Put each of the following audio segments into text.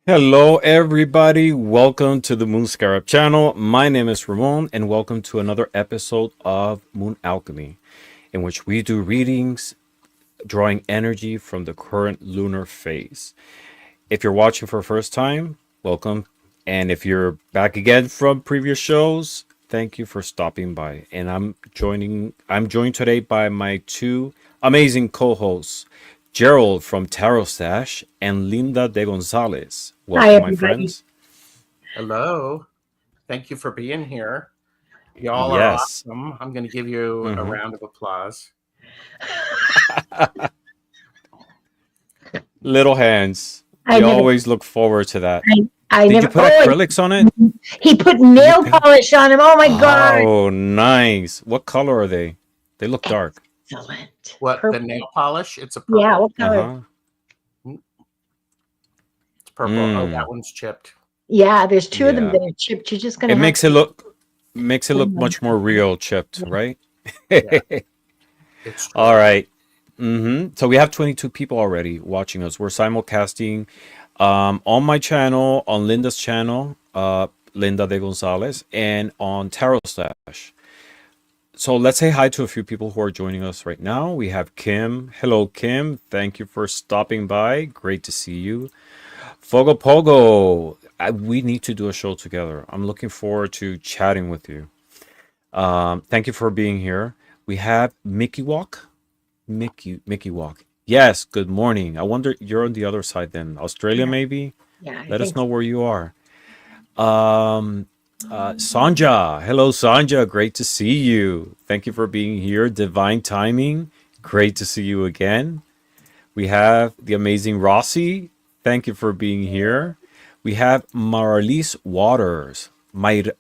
Hello, everybody. Welcome to the Moon Scarab channel. My name is Ramon, and welcome to another episode of Moon Alchemy, in which we do readings drawing energy from the current lunar phase. If you're watching for the first time, welcome. And if you're back again from previous shows, thank you for stopping by. And I'm joined today by my two amazing co-hosts, Gerald from Tarot Stash and Linda de Gonzalez. Hi, Welcome, my everybody. friends. Hello. Thank you for being here. Y'all are Yes. awesome. I'm going to give you a hmm round of applause. Little hands. I We never, always look forward to that. I Did you never. put Oh, acrylics on it? he put Did you nail paint? polish on him. Oh my God! Oh, nice. What color are they? They look dark. Excellent. What, the Purple. nail polish? It's a Yeah. purple. What color? Uh-huh. It's purple. Oh, that Mm. one's chipped. Yeah. There's two of them Yeah. that are chipped. You're just gonna It have makes it to look clean them. much more real chipped, right? Yeah, it's true. All right. So we have 22 people already watching us. We're simulcasting on my channel, on Linda's channel, Linda de Gonzalez, and on Tarot Stash. So let's say hi to a few people who are joining us right now. We have Kim. Hello, Kim. Thank you for stopping by. Great to see you. Fogo Pogo. We need to do a show together. I'm looking forward to chatting with you. Thank you for being here. We have Mickey Walk. Mickey Walk. Yes, good morning. I wonder you're on the other side then. Australia, Yeah. maybe? Yeah. I Let us think know where you are. Um, Sanja. Hello, Sanja. Great to see you. Thank you for being here. Divine timing. Great to see you again. We have the amazing Rossi. Thank you for being here. We have Marlies Waters. Marialis.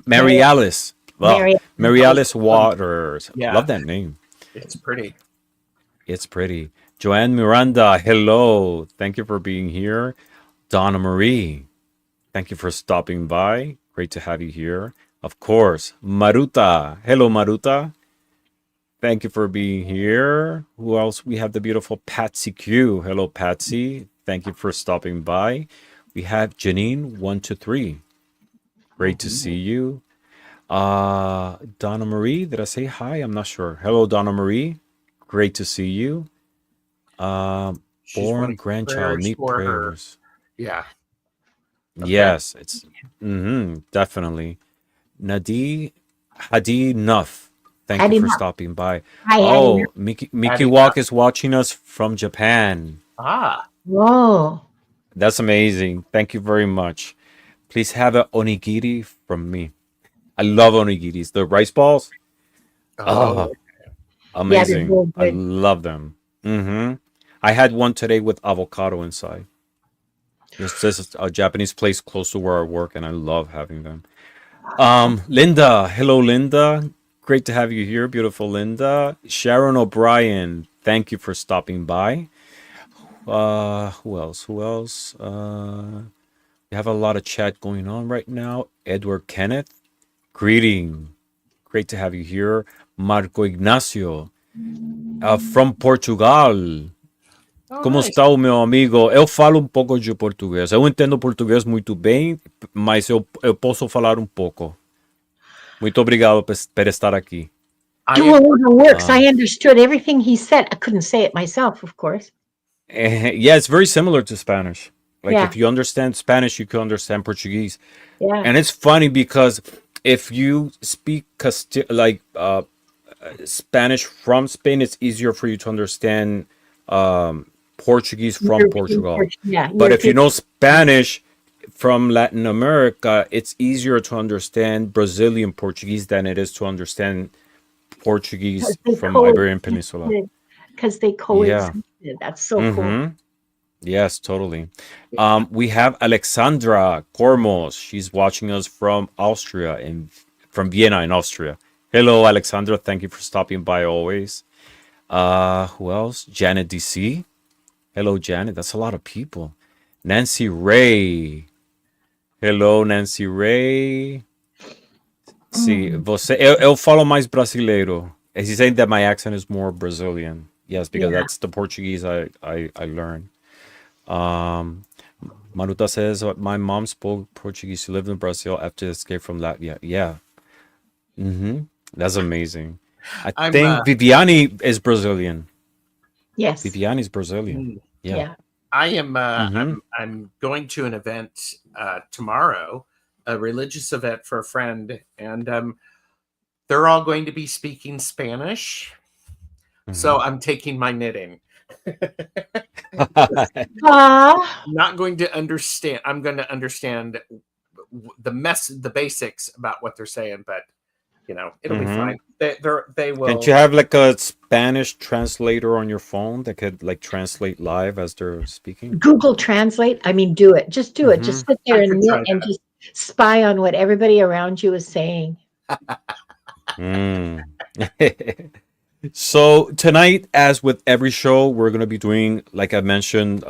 Mary. Marialis. Well, Mary. Marialis Waters. Yeah, Love that name. it's pretty. It's pretty. Joanne Miranda. Hello. Thank you for being here. Donna Marie. Thank you for stopping by. Great to have you here. Of course, Maruta. Hello, Maruta. Thank you for being here. Who else? We have the beautiful Patsy Q. Hello, Patsy. Thank you for stopping by. We have Janine123. Great to see you. Donna Marie. Did I say hi? I'm not sure. Hello, Donna Marie. Great to see you. She's Born running grandchild. prayers Need for her. prayers. Yeah. Okay. Yes, it's definitely. Nadi Hadi Nuff. Thank Had you for enough. stopping by. I had enough. Oh, Mickey Adding Walk up. is watching us from Japan. Ah, Whoa. That's amazing. Thank you very much. Please have a onigiri from me. I love onigiris. The rice balls. oh, Oh, Yeah. They're amazing. real I good. love them. I had one today with avocado inside. This is a Japanese place close to where I work, and I love having them. Linda. Hello, Linda. Great to have you here, beautiful Linda. Sharon O'Brien. Thank you for stopping by. Who else? Who else? We have a lot of chat going on right now. Edward Kenneth. Greeting. Great to have you here. Marco Ignacio. From Portugal. oh, Como nice. está o meu amigo? Eu falo pouco de português. Eu entendo português muito bem, mas eu posso falar pouco. Muito obrigado por estar aqui. Duolingo works. I understood everything he said. I couldn't say it myself, of course. Yeah, it's very similar to Spanish. Like Yeah. if you understand Spanish, you can understand Portuguese. Yeah. And it's funny because if you speak Spanish from Spain, it's easier for you to understand Portuguese from European Portugal. Yeah. But if you European. know Spanish from Latin America, it's easier to understand Brazilian Portuguese than it is to understand Portuguese from Iberian Peninsula. Because they Yeah. coexisted. That's so cool. Yes, totally. We have Alexandra Kormos. She's watching us from Austria and from Vienna in Austria. Hello, Alexandra. Thank you for stopping by always. Who else? Janet DC. Hello, Janet. That's a lot of people. Nancy Ray. Hello, Nancy Ray. See, você, eu falo mais brasileiro. He's saying that my accent is more Brazilian. Yes, because Yeah. that's the Portuguese I learned. Um, Manuta says, my mom spoke Portuguese. She lived in Brazil after the escape from Latvia. Yeah. Mm-hmm. That's amazing. I I'm think Viviani is Brazilian. Yes. Viviani's Brazilian. mm, Yeah. Yeah. I am Mm-hmm. I'm going to an event tomorrow, a religious event for a friend, and they're all going to be speaking Spanish. So I'm taking my knitting. Mm-hmm. Ah, Not going to understand. I'm going to understand the basics about what they're saying, but it'll be Mm-hmm. fine. They Can't will. you have like a Spanish translator on your phone that could like translate live as they're speaking? Google Translate. I mean, do it. Just do it. Mm-hmm. Just sit I there and could knit try and that. just spy on what everybody around you is saying. Mm. So tonight, as with every show, we're gonna be doing, like I mentioned,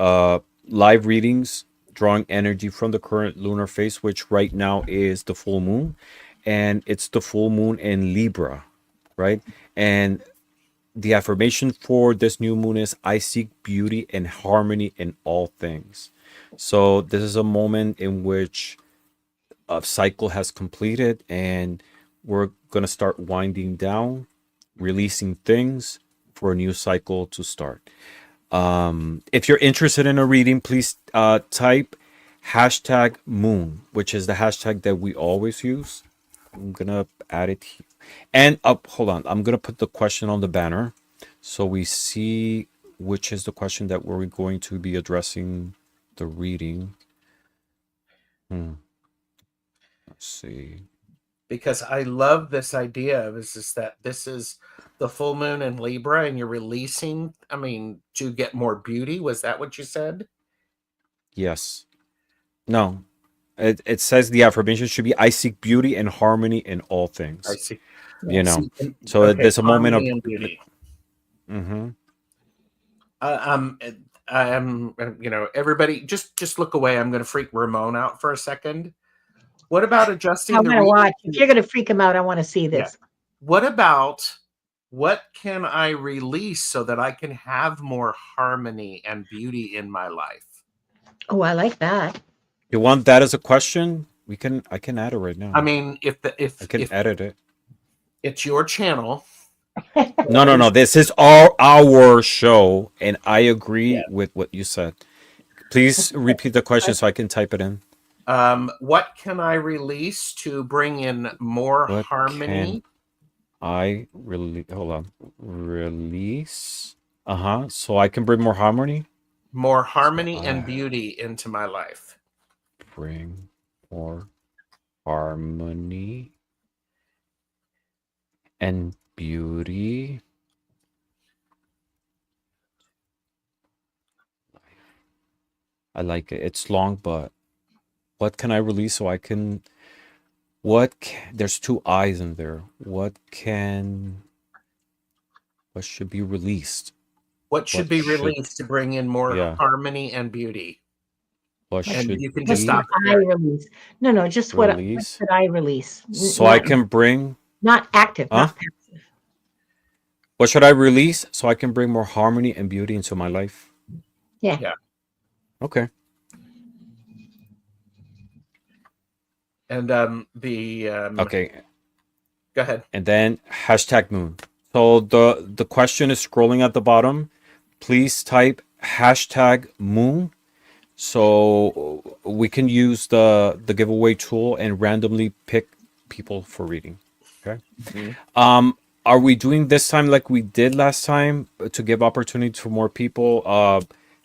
live readings, drawing energy from the current lunar phase, which right now is the full moon, and it's the full moon in Libra, right? And the affirmation for this new moon is I seek beauty and harmony in all things. So this is a moment in which a cycle has completed and we're going to start winding down, releasing things for a new cycle to start. If you're interested in a reading, please type hashtag moon, which is the hashtag that we always use. I'm gonna add it here. And up, hold on. I'm gonna put the question on the banner so we see which is the question that we're going to be addressing the reading. Let's see. Because I love this idea of is that this is the full moon in Libra and you're releasing, I mean, to get more beauty. Was that what you said? Yes. No. It says the affirmation should be I seek beauty and harmony in all I things. see. You know. Yes. So Okay, there's a moment of harmony and beauty. mm-hmm. Uh, um, everybody just look away. I'm going to freak Ramon out for a second. What about I adjusting the want to reading? watch. If you're going to freak him out, I want to see Yeah. this. What about what can I release so that I can have more harmony and beauty in my life? Oh, I like that. You want that as a question? I can add it right I now. mean, I can if edit it. it's your channel, No, no, please, no. This is our show, and I agree yeah. with what you said. Please repeat the question so I can type it in. What can I release to bring in more What can harmony? I really hold on? Release. Uh-huh. So I can bring more harmony. More So harmony and I beauty into my life. bring more harmony and beauty. I like it. It's long, but what can I release so I can there's two eyes in there. What should be released? What should What be should released to bring in more yeah, harmony and beauty? what What And should you can what just should stop be it I there. release? No, no, just what released should I release? so I Not can bring active, huh? not passive. What should I release so I can bring more harmony and beauty into my life? Yeah. Yeah. Okay. And the Okay. go ahead. And then hashtag moon. So the question is scrolling at the bottom. Please type hashtag moon so we can use the giveaway tool and randomly pick people for reading. Okay. Mhm. Are we doing this time like we did last time to give opportunity to more people?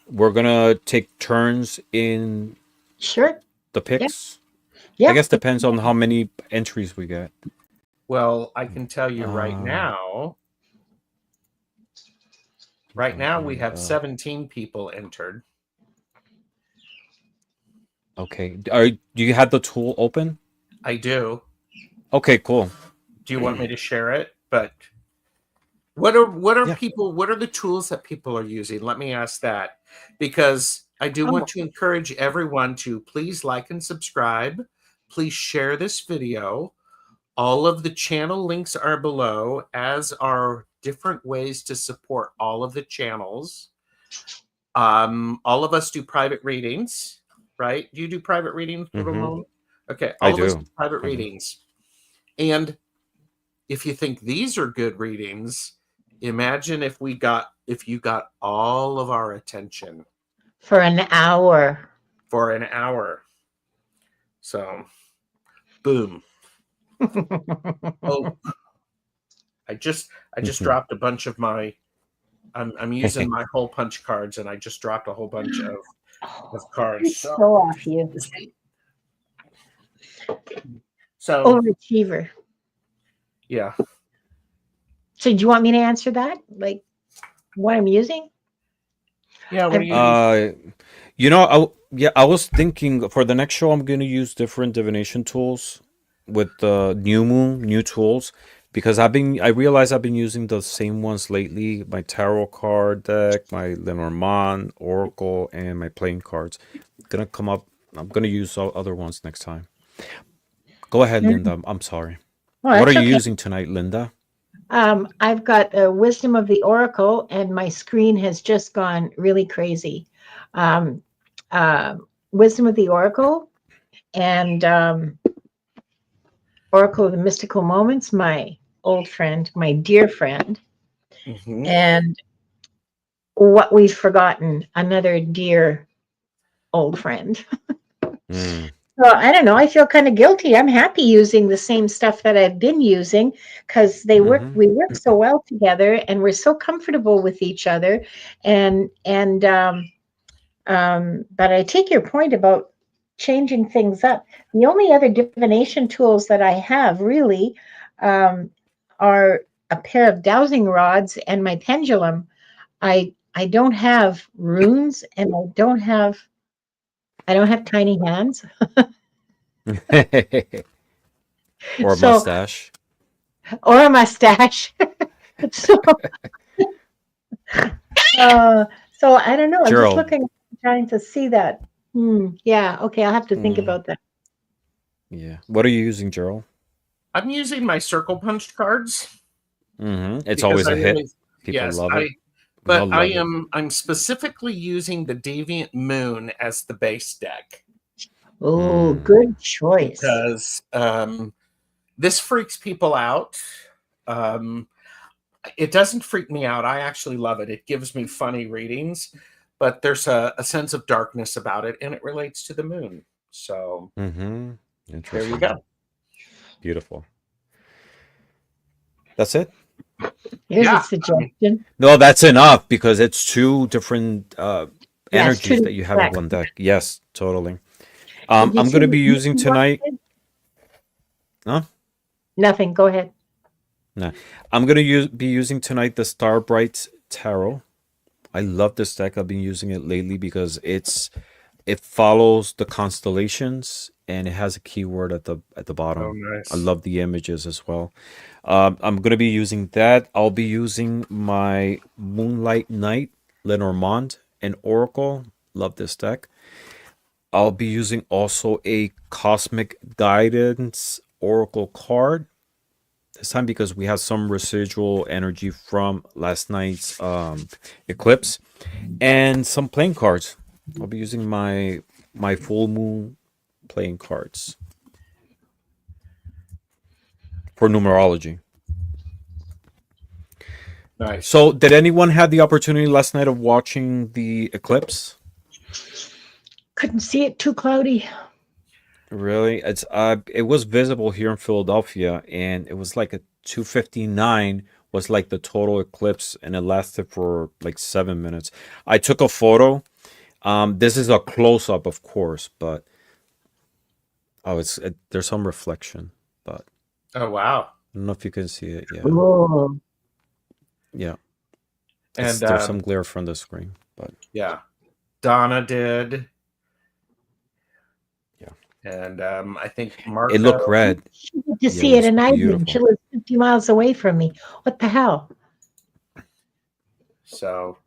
We're gonna take turns in Sure. the Yeah. picks. I Yeah. guess depends on how many entries we get. Well, I can tell you right Uh, now. Right now, we and have 17 people entered. okay. Do you have the tool open? I do. Okay, cool. Do you want me to share it? But what are Yeah. people? What are the tools that people are using? Let me ask that, because I do want Oh, to encourage everyone to please like and subscribe. Please share this video. All of the channel links are below, as are different ways to support all of the channels. All of us do private readings, right? Do you do private readings, Ramon? Okay, I all of us do. do private I do. readings. And if you think these are good readings, imagine if you got all of our attention For an hour. for an hour. So, boom. Oh, I just dropped a bunch of my. I'm using my hole punch cards, and I just dropped a whole bunch of cards. So off you. So Overachiever. yeah. So do you want me to answer that? Like what I'm using? Yeah, what are you I was thinking for the next show I'm going to use different divination tools with the new moon, new tools, because I realize I've been using the same ones lately. My tarot card deck, my Lenormand, Oracle, and my playing cards. I'm gonna use other ones next time. Go ahead, Linda. I'm sorry. Oh, What are that's you okay. using tonight, Linda? I've got Wisdom of the Oracle, and my screen has just gone really crazy. Um, Wisdom of the Oracle and Oracle of the Mystical Moments, my old friend, my dear friend, and What We've Forgotten, another dear old friend. So I don't know. I feel kind of guilty. I'm happy using the same stuff that I've been using because we work so well together, and we're so comfortable with each other. But I take your point about changing things up. The only other divination tools that I have really are a pair of dowsing rods and my pendulum. I don't have runes, and I don't have tiny hands. Or a So, mustache. or a mustache. so, so I don't know. I'm just Gerald. looking, trying to see that. Yeah. Okay. I'll have to think about that. Yeah. What are you using, Gerald? I'm using my circle punch cards. It's because always I a hit. really- People yes, love it. but love it. I'm specifically using the Deviant Moon as the base deck Oh, good choice. because this freaks people out. It doesn't freak me out. I actually love it. It gives me funny readings, but there's a sense of darkness about it, and it relates to the moon. So there you go. Beautiful. That's it? Here's a suggestion. No, that's enough because it's two different Yes, energies two that you have in different one deck. Yes, totally. Did you I'm see going to what be using Nikki tonight. wanted? Huh? Nothing. Go ahead. No. I'm going to be using tonight the Star Bright Tarot. I love this deck. I've been using it lately because it follows the constellations and it has a keyword at the bottom. Oh, nice. I love the images as well. I'm going to be using that. I'll be using my Moonlight Knight, Lenormand, and Oracle. Love this deck. I'll be using also a Cosmic Guidance Oracle card. This time because we have some residual energy from last night's eclipse. And some playing cards. I'll be using my full moon playing cards for numerology. Nice. So, did anyone have the opportunity last night of watching the eclipse? Couldn't see it, too cloudy. Really? It was visible here in Philadelphia, and it was like a 2:59 was like the total eclipse, and it lasted for like 7 minutes. I took a photo. This is a close up, of course, but there's some reflection, but Oh, wow. I don't know if you can see it. Yeah, Oh, yeah. And There's some glare from the screen, but yeah, Donna did. Yeah. And I think Marco. it looked red. she had to see it, and I didn't. She lives 50 miles away from me. What the hell? So,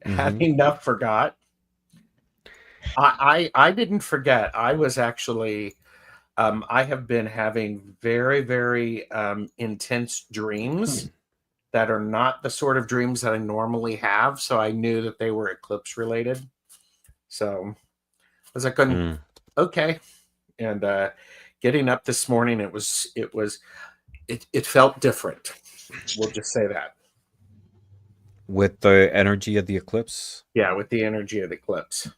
having not forgot. I didn't forget. I was actually. I have been having very, very intense dreams that are not the sort of dreams that I normally have. So I knew that they were eclipse related. So I was like, okay. And getting up this morning, it felt different. We'll just say that. With the energy of the eclipse. Yeah, with the energy of the eclipse.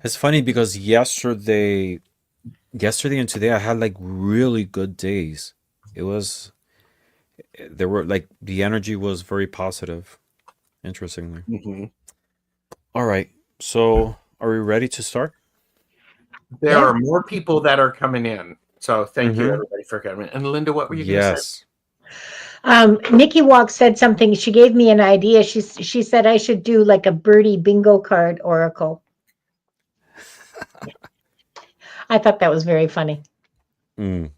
It's funny because yesterday and today I had like really good days. There were like the energy was very positive. Interestingly. Mm-hmm. All right. So are we ready to start? There are more people that are coming in. So thank you everybody for coming. And Linda, what were you going to say? Nikki Walk said something. She gave me an idea. She said I should do like a birdie bingo card oracle. I thought that was very funny. Mm.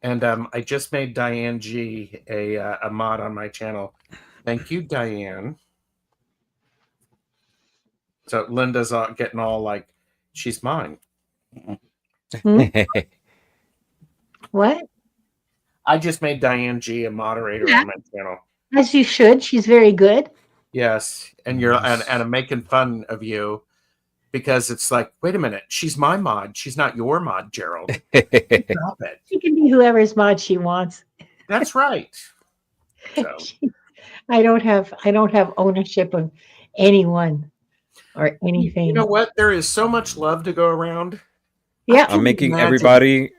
And I just made Diane G a mod on my channel. Thank you, Diane. So Linda's getting all like, she's mine. What? I just made Diane G a moderator on my channel. As you should. She's very good. Yes, and and I'm making fun of you because it's like, wait a minute, she's my mod. She's not your mod, Gerald. Stop it. She can be whoever's mod she wants. That's right. So. I don't have ownership of anyone or anything. You know what? There is so much love to go around. Yeah, I'm making everybody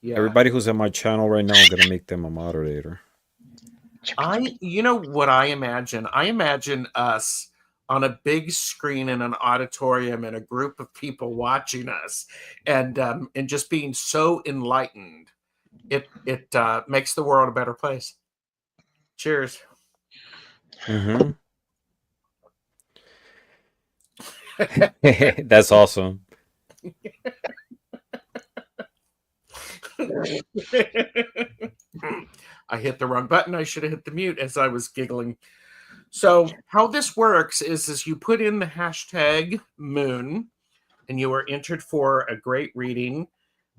who's on my channel right now, I'm gonna make them a moderator. You know what I imagine? I imagine us on a big screen in an auditorium and a group of people watching us, and just being so enlightened. It makes the world a better place. Cheers. Mm-hmm. That's awesome. I hit the wrong button. I should have hit the mute as I was giggling. So how this works is you put in the hashtag moon and you are entered for a great reading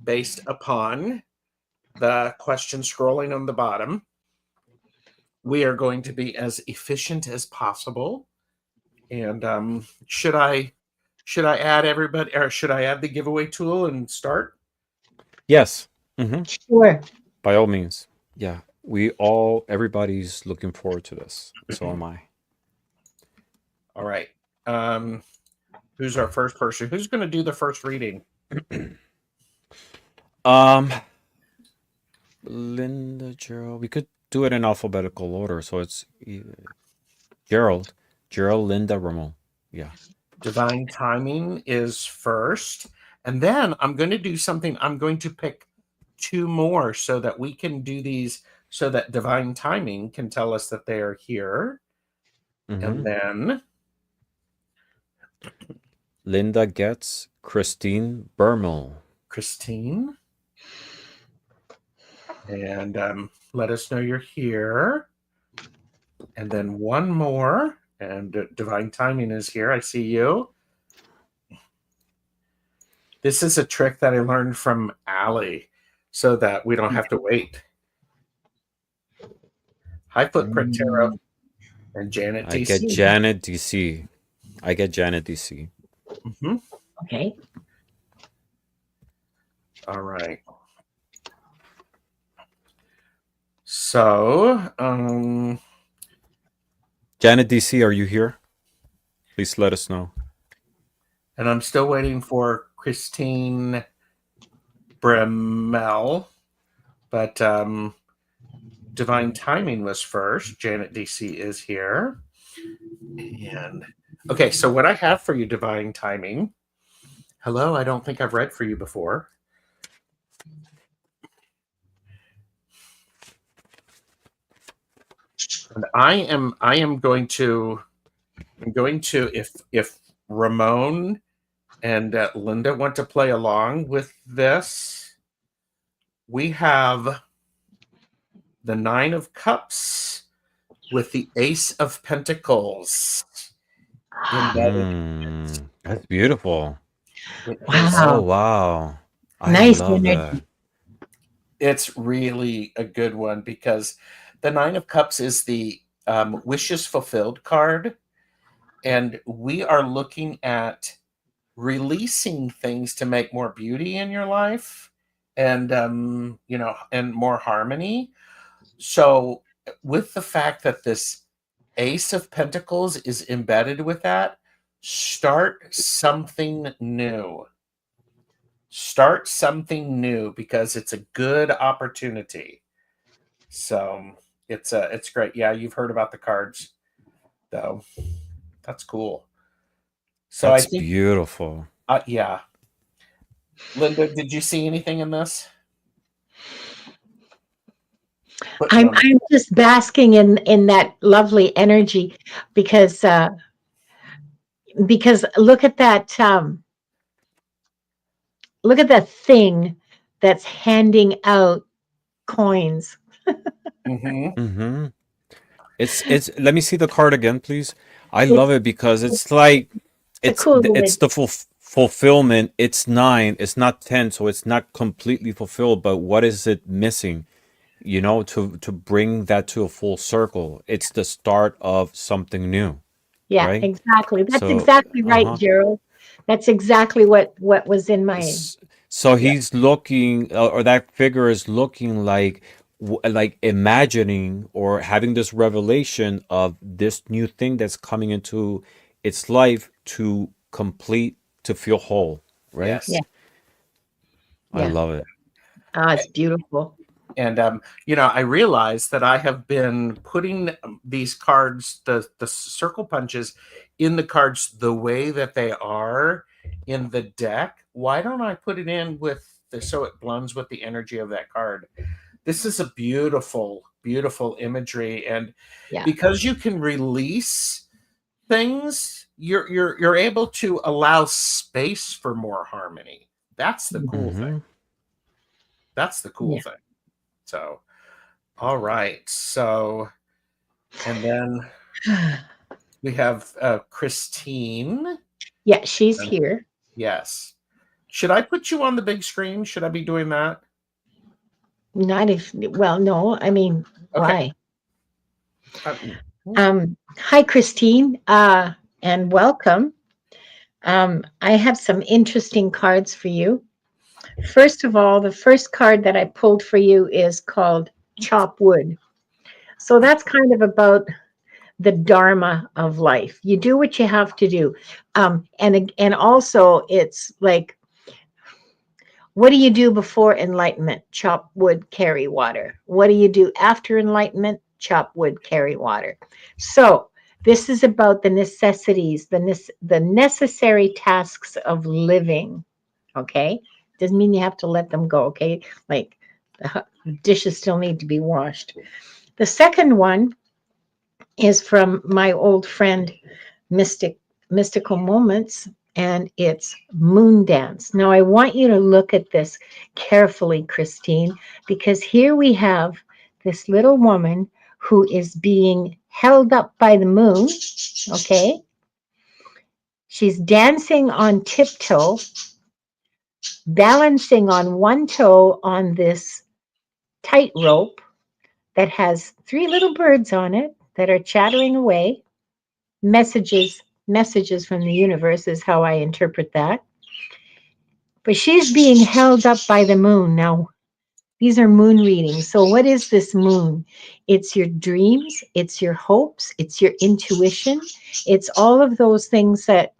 based upon the question scrolling on the bottom. We are going to be as efficient as possible. And should I add everybody, or should I add the giveaway tool and start? Yes. Mm-hmm. Sure. By all means. Yeah. Everybody's looking forward to this. So am I. All right. Who's our first person? Who's going to do the first reading? Linda, Gerald. We could do it in alphabetical order. So it's Gerald, Linda, Ramon. Yeah. Divine timing is first. And then I'm going to do something. I'm going to pick two more so that we can do these so that divine timing can tell us that they are here. Mm-hmm. And then Linda gets Christine Bermel. Christine. And let us know you're here. And then one more. And divine timing is here. I see you. This is a trick that I learned from Allie so that we don't have to wait. Hi, Footprint Tarot. And Janet DC. I get Janet DC. Mm-hmm. Okay. All right. So, Janet DC, are you here? Please let us know. And I'm still waiting for Christine Bremel, but divine timing was first. Janet DC is here. And okay, so what I have for you, divine timing. Hello, I don't think I've read for you before. And I am going to if Ramon and Linda want to play along with this, we have the 9 of Cups with the Ace of Pentacles. That's beautiful. Wow. Oh, wow. Nice love energy. that. It's really a good one because the Nine of Cups is the wishes fulfilled card. And we are looking at releasing things to make more beauty in your life and, and more harmony. So with the fact that this Ace of Pentacles is embedded with that, start something new. Start something new because it's a good opportunity. So it's great. Yeah, you've heard about the cards, though. That's cool. So I That's think, beautiful. yeah. Linda, did you see anything in this? I'm just basking in that lovely energy because look at that thing that's handing out coins. Mm-hmm. It's let me see the card again, please. I love it because it's like It's a cool it's little, the fulfillment. It's 9, it's not 10, so it's not completely fulfilled, but what is it missing? You know, to bring that to a full circle. It's the start of something new, yeah, right? exactly. That's So, exactly right, uh-huh. Gerald. That's exactly what was in my, So yeah, he's looking, or that figure is looking like, like imagining or having this revelation of this new thing that's coming into its life to complete, to feel whole, right? yeah, Yes. I yeah. love it. It's beautiful. And I realized that I have been putting these cards, the circle punches, in the cards the way that they are in the deck. Why don't I put it in with so it blends with the energy of that card? This is a beautiful, beautiful imagery, and Yeah, because you can release things, you're able to allow space for more harmony. That's the cool thing. Hmm. That's the cool yeah. thing. So, all right. So, and then we have Christine. Yeah, she's here. Yes. Should I put you on the big screen? Should I be doing that? Not if, well, no, I mean, Okay. why? Um, Hi, Christine, and welcome. I have some interesting cards for you. First of all, the first card that I pulled for you is called Chop Wood. So that's kind of about the dharma of life. You do what you have to do. And also it's like, what do you do before enlightenment? Chop wood, carry water. What do you do after enlightenment? Chop wood, carry water. So this is about the necessities, the necessary tasks of living. Okay, doesn't mean you have to let them go. Okay, like the dishes still need to be washed. The second one is from my old friend Mystical Moments, and it's Moon Dance. Now I want you to look at this carefully, Christine, because here we have this little woman who is being held up by the moon. Okay, she's dancing on tiptoe, balancing on one toe on this tightrope that has three little birds on it that are chattering away. Messages from the universe is how I interpret that. But she's being held up by the moon. Now, these are moon readings. So what is this moon? It's your dreams, it's your hopes, it's your intuition. It's all of those things that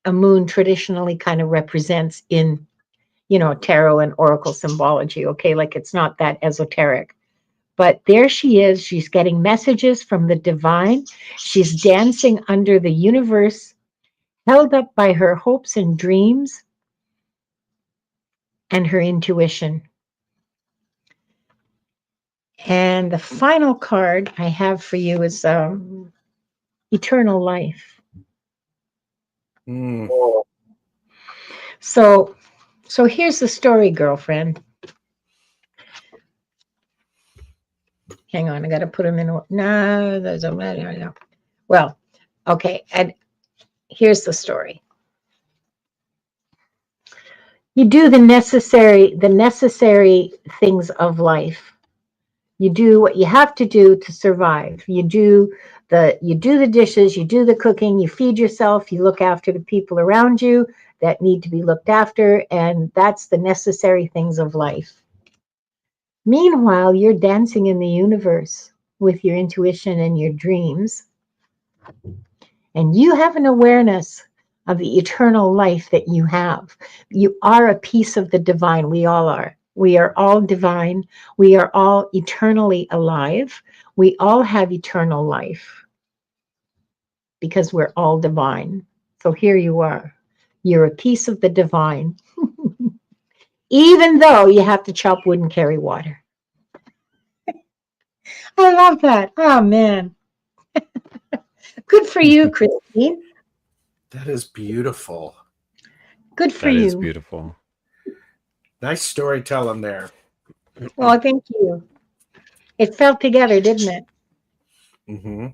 a moon traditionally kind of represents in, tarot and oracle symbology. Okay, like it's not that esoteric. But there she is. She's getting messages from the divine. She's dancing under the universe, held up by her hopes and dreams and her intuition. And the final card I have for you is eternal life. mm, So, here's the story, girlfriend. Hang on, I got to put them in. No, there's a no. Well, okay, and here's the story. You do the necessary things of life. You do what you have to do to survive. You do the dishes, you do the cooking, you feed yourself, you look after the people around you that need to be looked after, and that's the necessary things of life. Meanwhile, you're dancing in the universe with your intuition and your dreams, and you have an awareness of the eternal life that you have. You are a piece of the divine. We all are. We are all divine. We are all eternally alive. We all have eternal life because we're all divine. So here you are. You're a piece of the divine, even though you have to chop wood and carry water. I love that. Oh, man. Good for you, Christine. That is beautiful. Good for That you. is beautiful. Nice storytelling there. Well, thank you. It fell together, didn't it? Mm-hmm.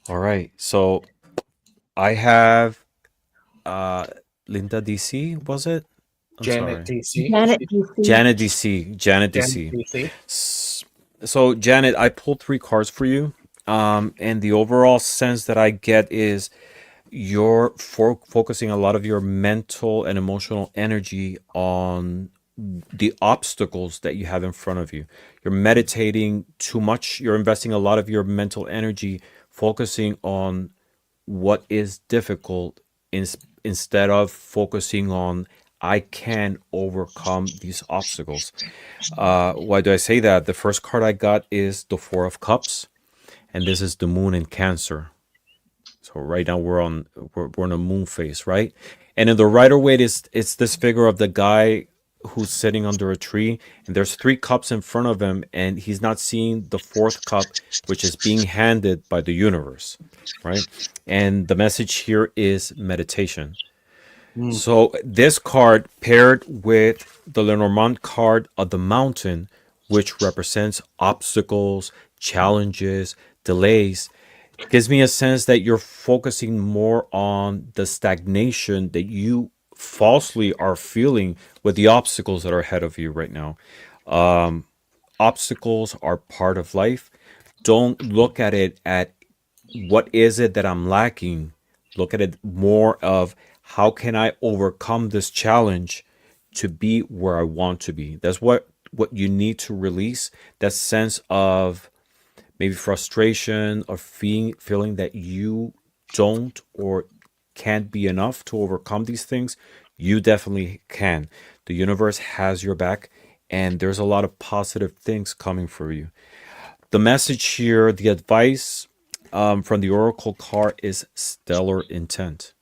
All right. So I have Linda DC, was it? I'm Janet sorry. DC. Janet DC. Janet DC. Janet Janet DC. DC. So Janet, I pulled 3 cards for you. And the overall sense that I get is you're focusing a lot of your mental and emotional energy on the obstacles that you have in front of you. You're meditating too much. You're investing a lot of your mental energy focusing on what is difficult instead of focusing on I can overcome these obstacles. Why do I say that? The first card I got is the Four of Cups, and this is the Moon in Cancer. So right now we're on a moon phase, right? And in the Rider Waite, it's this figure of the guy who's sitting under a tree, and there's 3 cups in front of him, and he's not seeing the 4th cup, which is being handed by the universe, right? And the message here is meditation. So this card paired with the Lenormand card of the mountain, which represents obstacles, challenges, delays, gives me a sense that you're focusing more on the stagnation that you falsely are feeling with the obstacles that are ahead of you right now. Obstacles are part of life. Don't look at it at what is it that I'm lacking. Look at it more of how can I overcome this challenge to be where I want to be. That's what you need to release, that sense of maybe frustration or feeling that you don't or can't be enough to overcome these things. You definitely can. The universe has your back, and there's a lot of positive things coming for you. The message here, the advice from the Oracle card is stellar intent.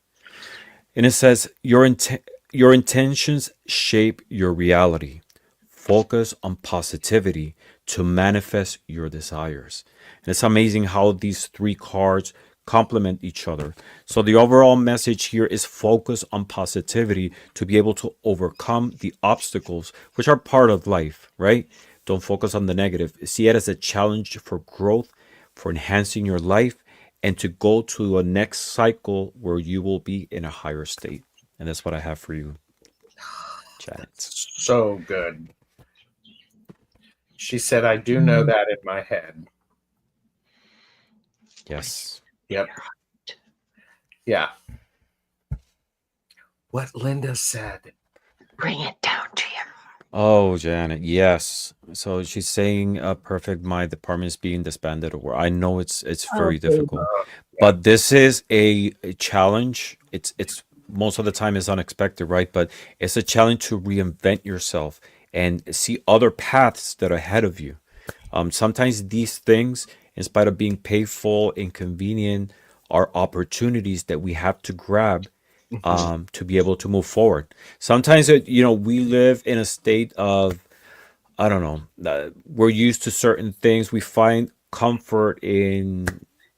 And it says, your intentions shape your reality. Focus on positivity to manifest your desires. And it's amazing how these 3 cards complement each other. So the overall message here is focus on positivity to be able to overcome the obstacles, which are part of life, right? Don't focus on the negative. See it as a challenge for growth, for enhancing your life, and to go to a next cycle where you will be in a higher state. And that's what I have for you, Janet. So good. She said, I do know that in my head. Yes. Yep. Yeah. What Linda said. Bring it down to you. Oh, Janet, yes. So she's saying a perfect my department is being disbanded, or I know it's very difficult. But this is a challenge. It's most of the time is unexpected, right? But it's a challenge to reinvent yourself and see other paths that are ahead of you. Sometimes these things, in spite of being painful, inconvenient, are opportunities that we have to grab to be able to move forward. Sometimes, we live in a state of, I don't know, we're used to certain things. We find comfort in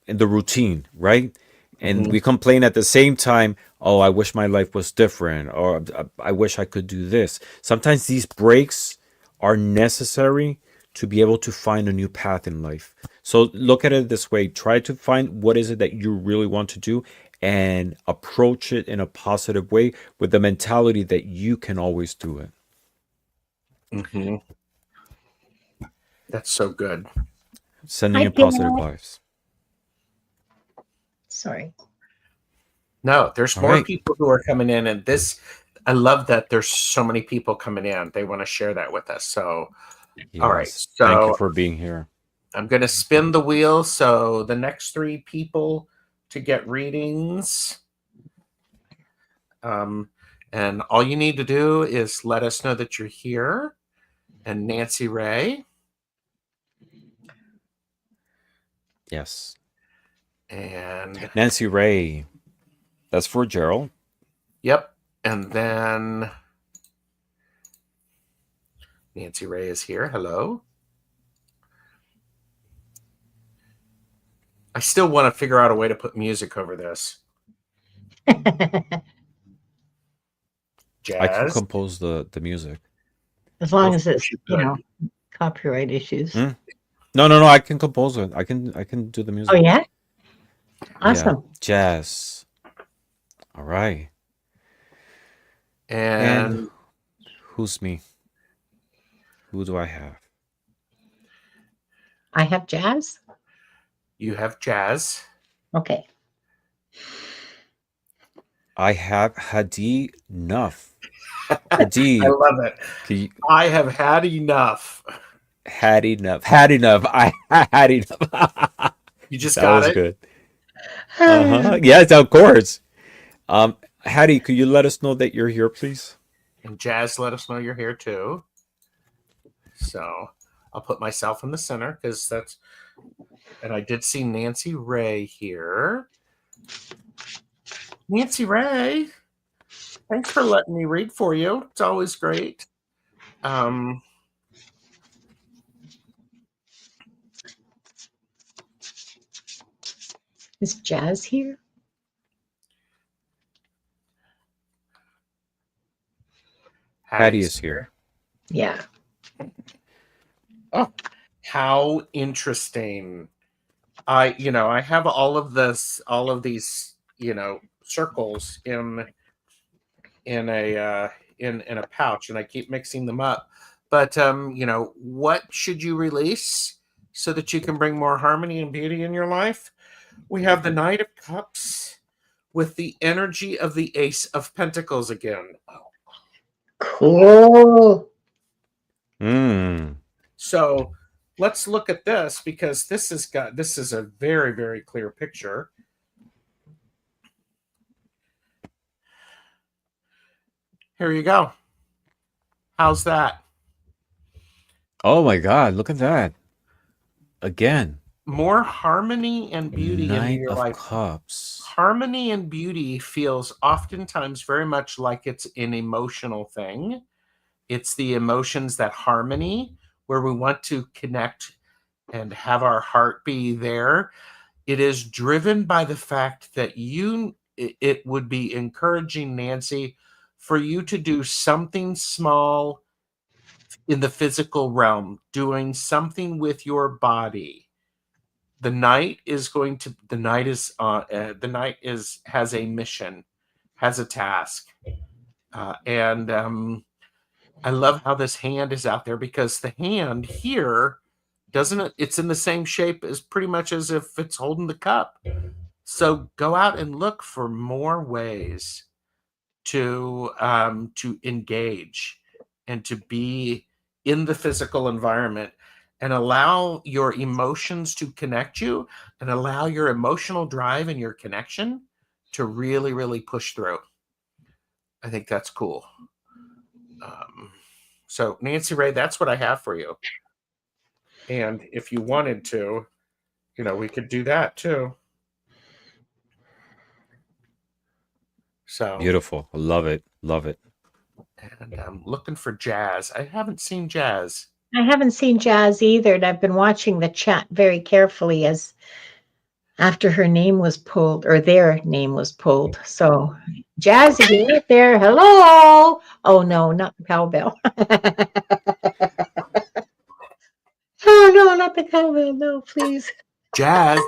the routine, right? And we complain at the same time, oh, I wish my life was different, or I wish I could do this. Sometimes these breaks are necessary to be able to find a new path in life. So look at it this way. Try to find what is it that you really want to do and approach it in a positive way with the mentality that you can always do it. Mm-hmm. That's so good. Sending Hi, in positive Gerald. vibes. Sorry. No, there's All more right. people who are coming in, and this, I love that there's so many people coming in. They want to share that with us. So, all right. Yes. Thank you So for being here. I'm going to spin the wheel. So the next 3 people to get readings. And all you need to do is let us know that you're here. And Nancy Ray. Yes. And Nancy Ray. That's for Gerald. yep. And then Nancy Ray is here. Hello. I still want to figure out a way to put music over this. I can Jazz. compose the music. As long Of as course it's, you you could. know, copyright issues. Hmm? No. I can compose it. I can do the music. Oh, yeah? Yeah. Awesome. Jazz. All right. And And who's me? Who do I have? I have Jazz? you have Jazz. Okay. I have Hadi Nuff. I Hadi. love it. I have had enough. Had enough. Had enough. I had enough. You just That got was it. good. Yes, of course. Hattie, could you let us know that you're here, please? And Jazz, let us know you're here too. So I'll put myself in the center because that's. And I did see Nancy Ray here. Nancy Ray, thanks for letting me read for you. It's always great. Is Jazz here? Hattie is here. Yeah. Oh, how interesting. I have all of these, circles in a in a pouch, and I keep mixing them up. But what should you release so that you can bring more harmony and beauty in your life? We have the Knight of Cups with the energy of the Ace of Pentacles again. Cool. So let's look at this because this is a very, very clear picture. Here you go. How's that? Oh my God, look at that. Again. More harmony and beauty in Knight your of life. Cups. Harmony and beauty feels oftentimes very much like it's an emotional thing. It's the emotions, that harmony, where we want to connect and have our heart be there. It is driven by the fact that it would be encouraging, Nancy, for you to do something small in the physical realm, doing something with your body. The knight has a mission, has a task. And I love how this hand is out there because the hand here it's in the same shape as pretty much as if it's holding the cup. So go out and look for more ways to engage and to be in the physical environment and allow your emotions to connect you and allow your emotional drive and your connection to really, really push through. I think that's cool. So Nancy Ray, that's what I have for you. And if you wanted to, we could do that too. So Beautiful. Love it. Love it. And I'm looking for Jazz. I haven't seen Jazz. I haven't seen Jazz either, and I've been watching the chat very carefully as after her name was pulled, or their name was pulled. So, Jazz, if you're out there, hello. Oh, no, not the cowbell. Oh, no, not the cowbell. No, please. Jazz,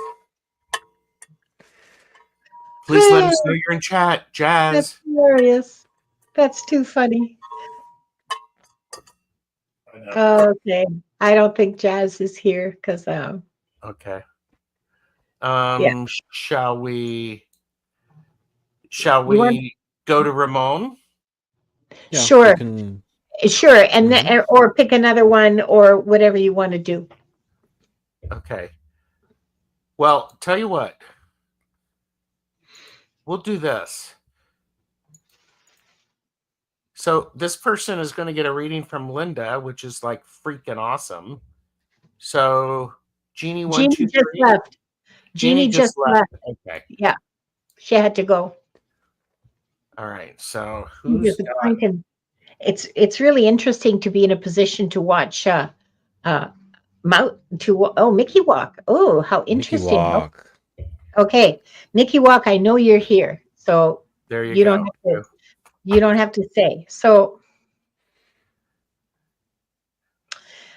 please let us know you're in chat. Jazz. That's hilarious. That's too funny. Okay. I don't think Jazz is here because Okay. yeah. Shall we You want go to Ramon? Yeah, we sure, can. sure, and Mhm. or pick another one or whatever you want to do. Okay. Well, tell you what. We'll do this. So this person is going to get a reading from Linda, which is like freaking awesome. So Jeannie, one, Jeannie two, just three. left. Jeannie Jeannie just just left. left. Okay. Yeah, she had to go. All right. So She's who's got? disappointed. It's really interesting to be in a position to watch uh Mickey walk. Oh, how Mickey interesting. Walk. Okay, Mickey walk. I know you're here, so There you you don't go. have to. You don't have to say. So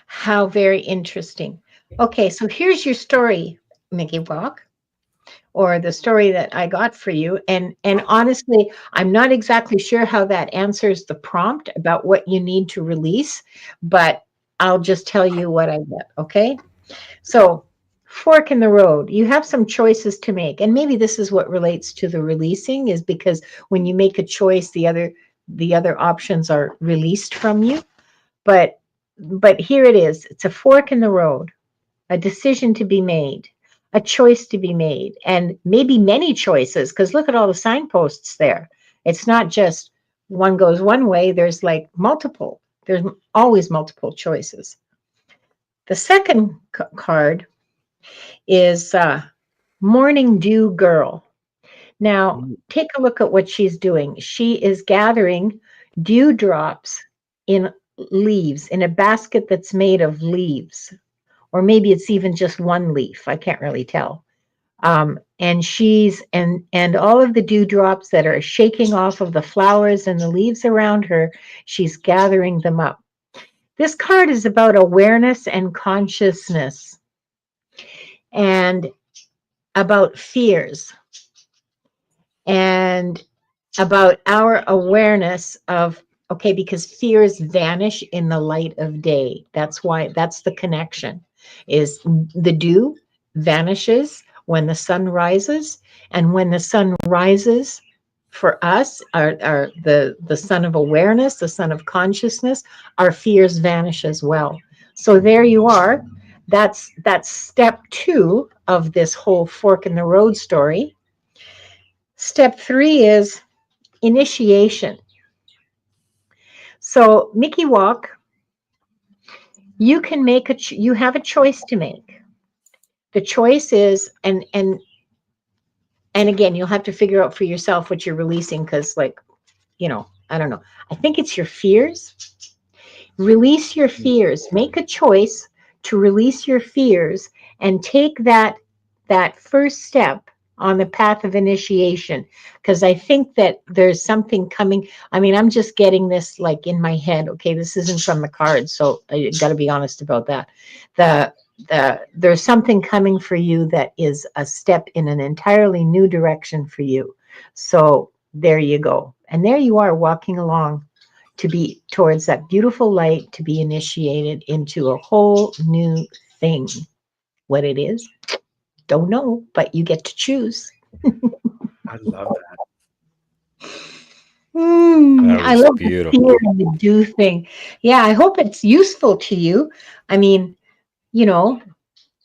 how very interesting. Okay, so here's your story, Mickey Walk, or the story that I got for you. And honestly, I'm not exactly sure how that answers the prompt about what you need to release, but I'll just tell you what I get, okay? So, fork in the road. You have some choices to make. And maybe this is what relates to the releasing is because when you make a choice, the other options are released from you. But here it is. It's a fork in the road, a decision to be made, a choice to be made, and maybe many choices because look at all the signposts there. It's not just one goes one way, there's like multiple. There's always multiple choices. The second card is Morning Dew Girl. Now, take a look at what she's doing. She is gathering dewdrops in leaves, in a basket that's made of leaves, or maybe it's even just one leaf. I can't really tell. And she's and all of the dewdrops that are shaking off of the flowers and the leaves around her, she's gathering them up. This card is about awareness and consciousness and about fears and about our awareness of okay, because fears vanish in the light of day. That's the connection, is the dew vanishes when the sun rises, and when the sun rises for us, our the sun of awareness, the sun of consciousness, our fears vanish as well. So there you are. That's step 2 of this whole fork in the road story. Step 3 is initiation. So, Mickey Walk, you can make you have a choice to make. The choice is, and again, you'll have to figure out for yourself what you're releasing because, like, I don't know. I think it's your fears. Release your fears. Make a choice to release your fears and take that first step on the path of initiation, because I think that there's something coming. I mean, I'm just getting this like in my head. Okay, this isn't from the cards, so I got to be honest about that. The there's something coming for you that is a step in an entirely new direction for you. So there you go. And there you are walking along to be towards that beautiful light, to be initiated into a whole new thing. What it is, don't know, but you get to choose. I love that. That I was love the fear beautiful. and the do thing. Yeah, I hope it's useful to you. I mean, you know,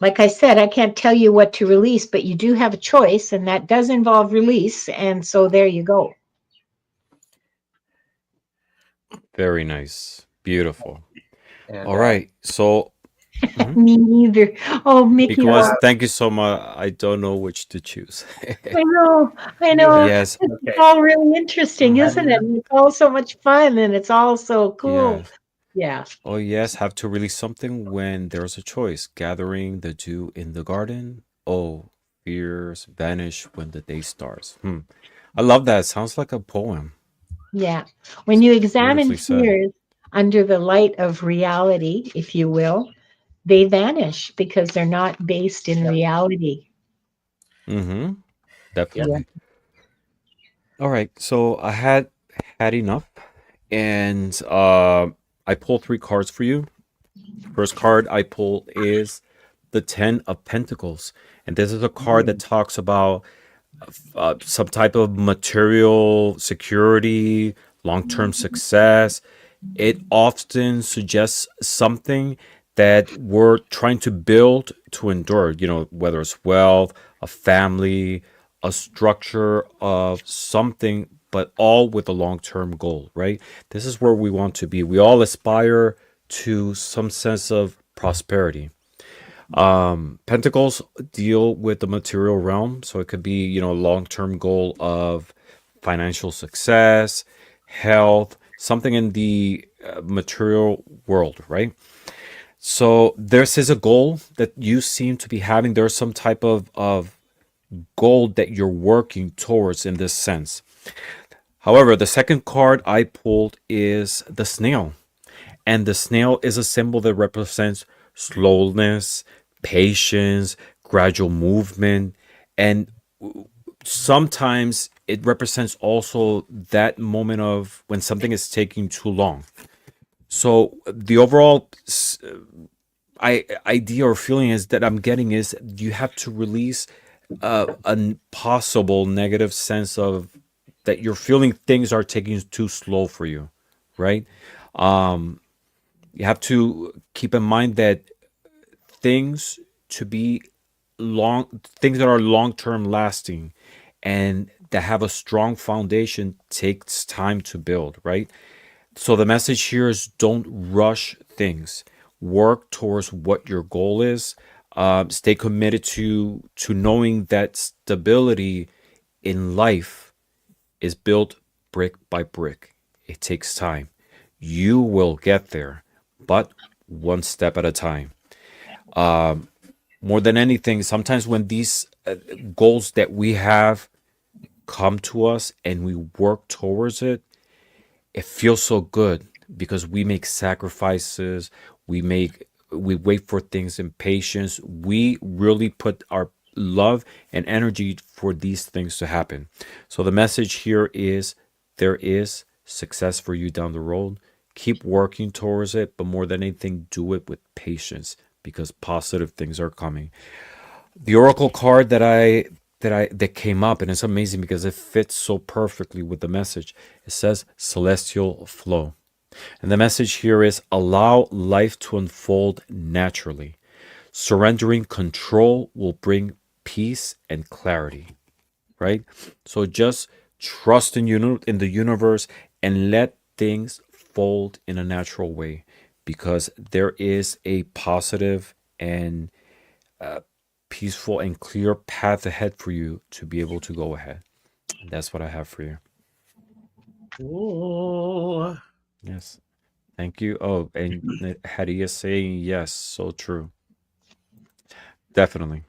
like I said, I can't tell you what to release, but you do have a choice, and that does involve release. And so there you go. Very nice. Beautiful. And All right. So, mhm. Me neither. Oh, Mickey, you Because well, have thank you so much. I don't know which to choose. I know, I you know. have Yes. It's okay. all really interesting, isn't it? Mhm. And it's all so much fun, and it's all so cool. Yes. Yeah. Oh, yes. Have to release something when there's a choice. Gathering the dew in the garden. Oh, fears vanish when the day starts. I love that. It sounds like a poem. Yeah. When you examine Beautifully said. fears under the light of reality, if you will, they vanish because they're not based in Yep. reality. Mm-hmm. Yep. Yeah. Definitely. All right. So I had enough, and I pulled 3 cards for you. First card I pull is the Ten of Pentacles. And this is a card that talks about some type of material security, long term success. It often suggests something that we're trying to build to endure, whether it's wealth, a family, a structure of something, but all with a long term goal, right? This is where we want to be. We all aspire to some sense of prosperity. Pentacles deal with the material realm, so it could be, a long-term goal of financial success, health, something in the material world, right? So this is a goal that you seem to be having. There's some type of goal that you're working towards in this sense. However, the second card I pulled is the snail. And the snail is a symbol that represents slowness, patience, gradual movement, and sometimes it represents also that moment of when something is taking too long. So the overall idea or feeling is that I'm getting is you have to release a possible negative sense of that you're feeling things are taking too slow for you, right? Um, you have to keep in mind that things to be things that are long term lasting and that have a strong foundation takes time to build, right? So the message here is don't rush things. Work towards what your goal is. Stay committed to knowing that stability in life is built brick by brick. It takes time. You will get there, but one step at a time. More than anything, sometimes when these goals that we have come to us and we work towards it, it feels so good because we make sacrifices, we wait for things in patience. We really put our love and energy for these things to happen. So the message here is there is success for you down the road. Keep working towards it, but more than anything, do it with patience because positive things are coming. The oracle card that came up, and it's amazing because it fits so perfectly with the message. It says celestial flow. And the message here is allow life to unfold naturally. Surrendering control will bring peace and clarity, right? So just trust in the universe and let things fold in a natural way because there is a positive and peaceful and clear path ahead for you to be able to go ahead. And that's what I have for you. Ooh. Yes. Thank you. Oh, and Hattie is saying yes, so true. Definitely.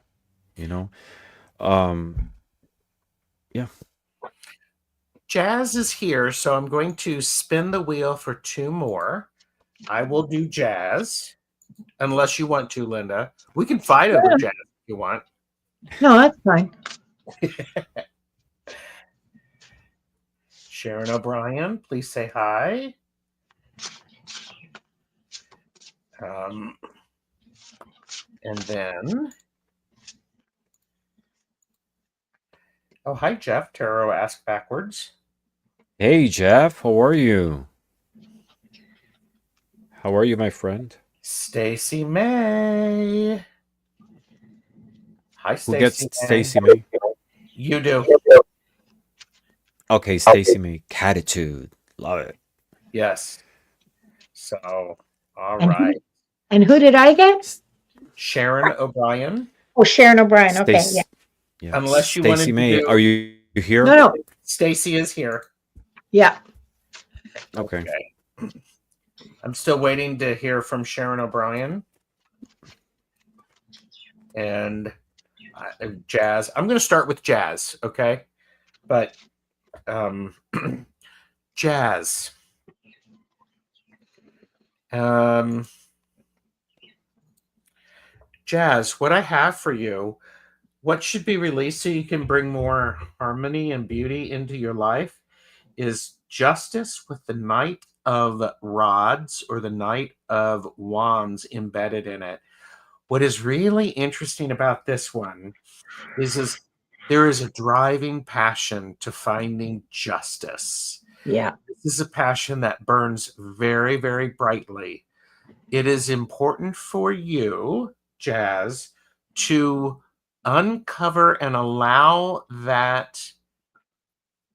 You know? Um, yeah. Jazz is here, so I'm going to spin the wheel for two more. I will do Jazz, unless you want to, Linda. We can fight over Yeah. Jazz if you want. No, that's fine. Sharon O'Brien, please say hi. Um, and then, oh, hi, Jeff. Tarot asked backwards. Hey, Jeff, how are you? How are you, my friend? Stacy May. Hi, Who gets Stacy May. Stacy May? You do. Okay, Stacy May. Catitude. Love it. Yes. So, all And right. who did I get? Sharon O'Brien. Oh, Sharon O'Brien. Okay, yeah. Stacy. Yeah. Unless you Stacy wanted to May, are do, you here? No, no. Stacy is here. Yeah. Okay. Okay. I'm still waiting to hear from Sharon O'Brien and Jazz. I'm going to start with Jazz, okay? But um, Jazz. Um, Jazz, what I have for you, what should be released so you can bring more harmony and beauty into your life is Justice with the Knight of rods or the Knight of Wands embedded in it. What is really interesting about this one is there is a driving passion to finding justice. Yeah. This is a passion that burns very, very brightly. It is important for you, Jazz, to uncover and allow that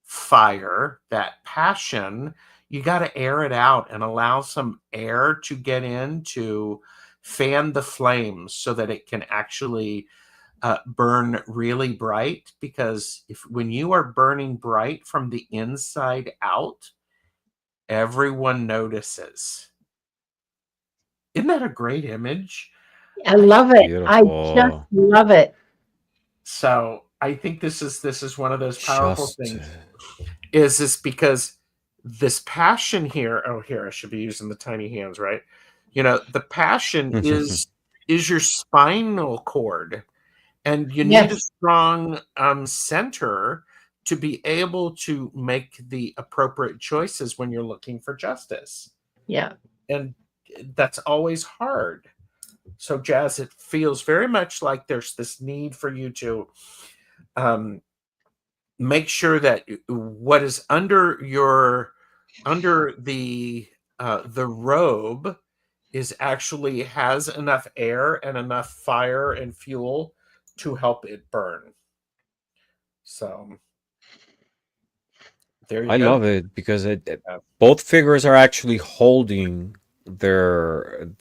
fire, that passion. You got to air it out and allow some air to get in to fan the flames so that it can actually burn really bright. Because when you are burning bright from the inside out, everyone notices. Isn't that a great image? I love it. I just Beautiful. love it. So I think this is one of those powerful things. Justice. Is because this passion here? Oh, here I should be using the tiny hands, right? You know, the passion is your spinal cord, and you need a Yes. strong center to be able to make the appropriate choices when you're looking for justice. Yeah. And that's always hard. So, Jazz, it feels very much like there's this need for you to make sure that what is under the robe is actually has enough air and enough fire and fuel to help it burn. So there you I go. love it because both figures are actually holding the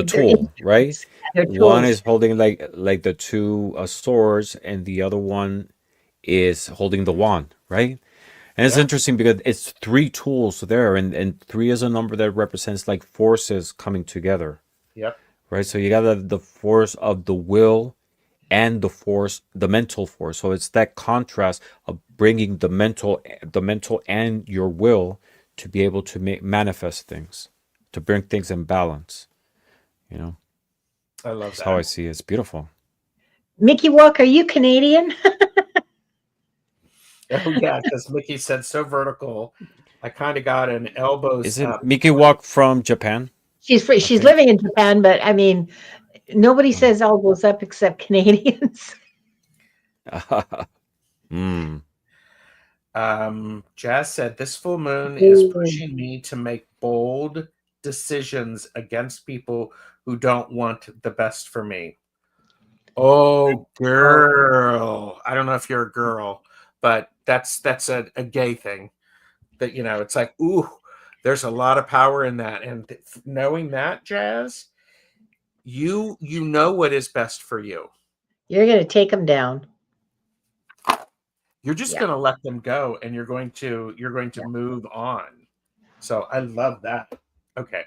tool, right? They're One tools. is holding like the two swords, and the other one is holding the wand, right? And it's Yeah. interesting because it's three tools there, and three is a number that represents like forces coming together, Yep. right? So you got the force of the will and the mental force. So it's that contrast of bringing the mental and your will to be able to manifest things, to bring things in balance. You know, I love that's how I that. see it. It's beautiful. Mickey Walk, are you Canadian? Oh yeah, because Mickey said so vertical. I kind of got an elbows Isn't up. Miki Walk from Japan? She's free. I She's think. living in Japan, but I mean, nobody says elbows up except Canadians. Mm. Jazz said, "This full moon is Ooh. pushing me to make bold decisions against people who don't want the best for me." Oh, girl. I don't know if you're a girl, but that's a gay thing. That, you know, it's like, ooh, there's a lot of power in that. And knowing that, Jazz, you know what is best for you. You're going to take them down. You're just Yeah. going to let them go, and you're going to move on. So I love that. Okay.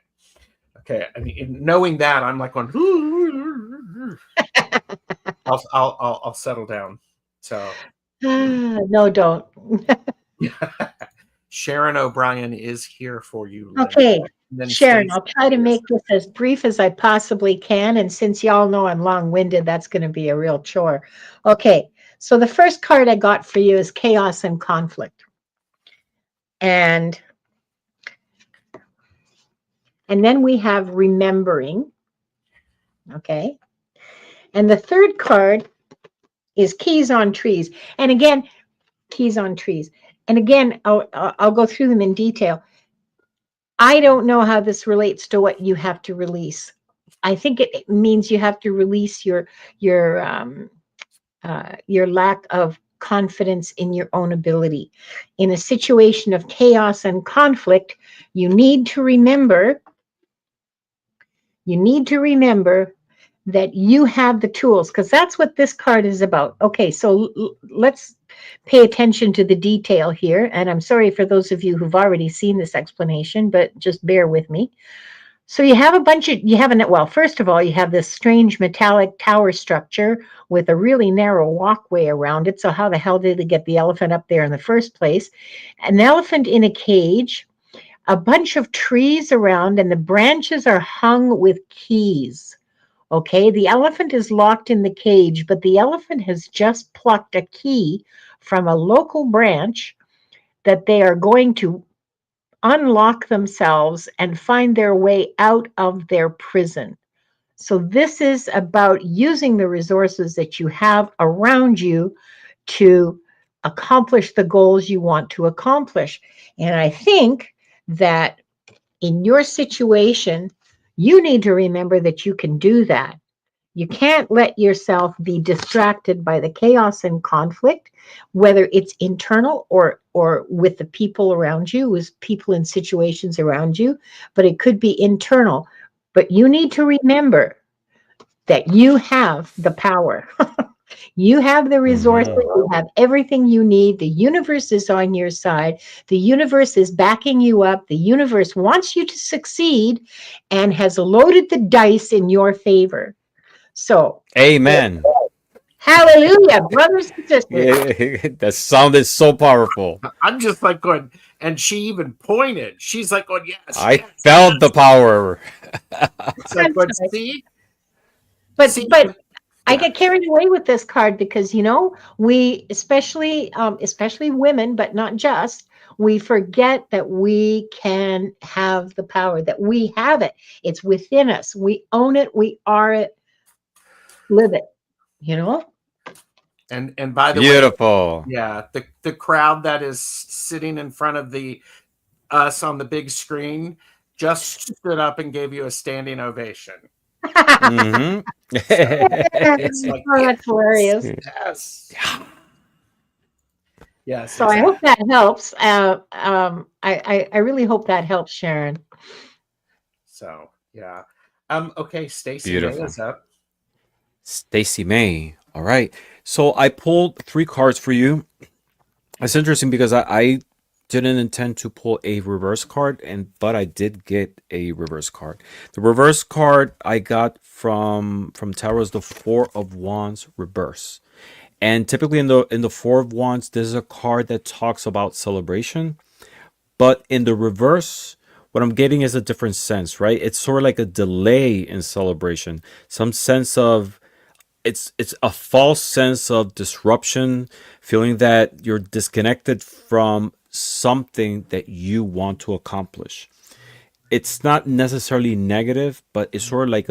I mean, knowing that, I'm like going, I'll settle down. So No, don't. Sharon O'Brien is here for you, Linda. Okay, And then Sharon, Stacey I'll try to make this as brief as I possibly can. And since y'all know I'm long-winded, that's going to be a real chore. Okay, so the first card I got for you is Chaos and Conflict. And then we have Remembering. Okay. And the third card is Keys on Trees. And again, Keys on Trees. And again, I'll go through them in detail. I don't know how this relates to what you have to release. I think it means you have to release your lack of confidence in your own ability. In a situation of chaos and conflict, you need to remember that you have the tools, because that's what this card is about. Okay, so let's pay attention to the detail here. And I'm sorry for those of you who've already seen this explanation, but just bear with me. So you have first of all, you have this strange metallic tower structure with a really narrow walkway around it. So how the hell did they get the elephant up there in the first place? An elephant in a cage, a bunch of trees around, and the branches are hung with keys. Okay, the elephant is locked in the cage, but the elephant has just plucked a key from a local branch that they are going to unlock themselves and find their way out of their prison. So this is about using the resources that you have around you to accomplish the goals you want to accomplish. And I think that in your situation, you need to remember that you can do that. You can't let yourself be distracted by the chaos and conflict, whether it's internal or with the people around you, with people in situations around you, but it could be internal. But you need to remember that you have the power. You have the resources, you have everything you need. The universe is on your side. The universe is backing you up. The universe wants you to succeed and has loaded the dice in your favor. So, Amen. hallelujah, brothers and sisters. That sounded so powerful. I'm just like going, and she even pointed. She's like going, yes. I yes, felt yes. the power. It's like, I'm going, sorry. see? But See? I Yeah. get carried away with this card because, you know, we especially women, but not just, we forget that we can have the power, that we have it. It's within us. We own it. We are it. Live it. You know? And by the Beautiful. way, yeah, the crowd that is sitting in front of us on the big screen just stood up and gave you a standing ovation. Mm-hmm. It's like, Oh, that's hilarious. yes. Yes. So I hope that helps. I really hope that helps, Sharon. So yeah. Okay, Stacy May Beautiful. is up. Stacy May. All right. So I pulled 3 cards for you. It's interesting because I didn't intend to pull a reverse card, but I did get a reverse card. The reverse card I got from tarot is the 4 of Wands reverse. And typically in the 4 of Wands, this is a card that talks about celebration. But in the reverse, what I'm getting is a different sense, right? It's sort of like a delay in celebration. Some sense of it's a false sense of disruption, feeling that you're disconnected from something that you want to accomplish. It's not necessarily negative, but it's sort of like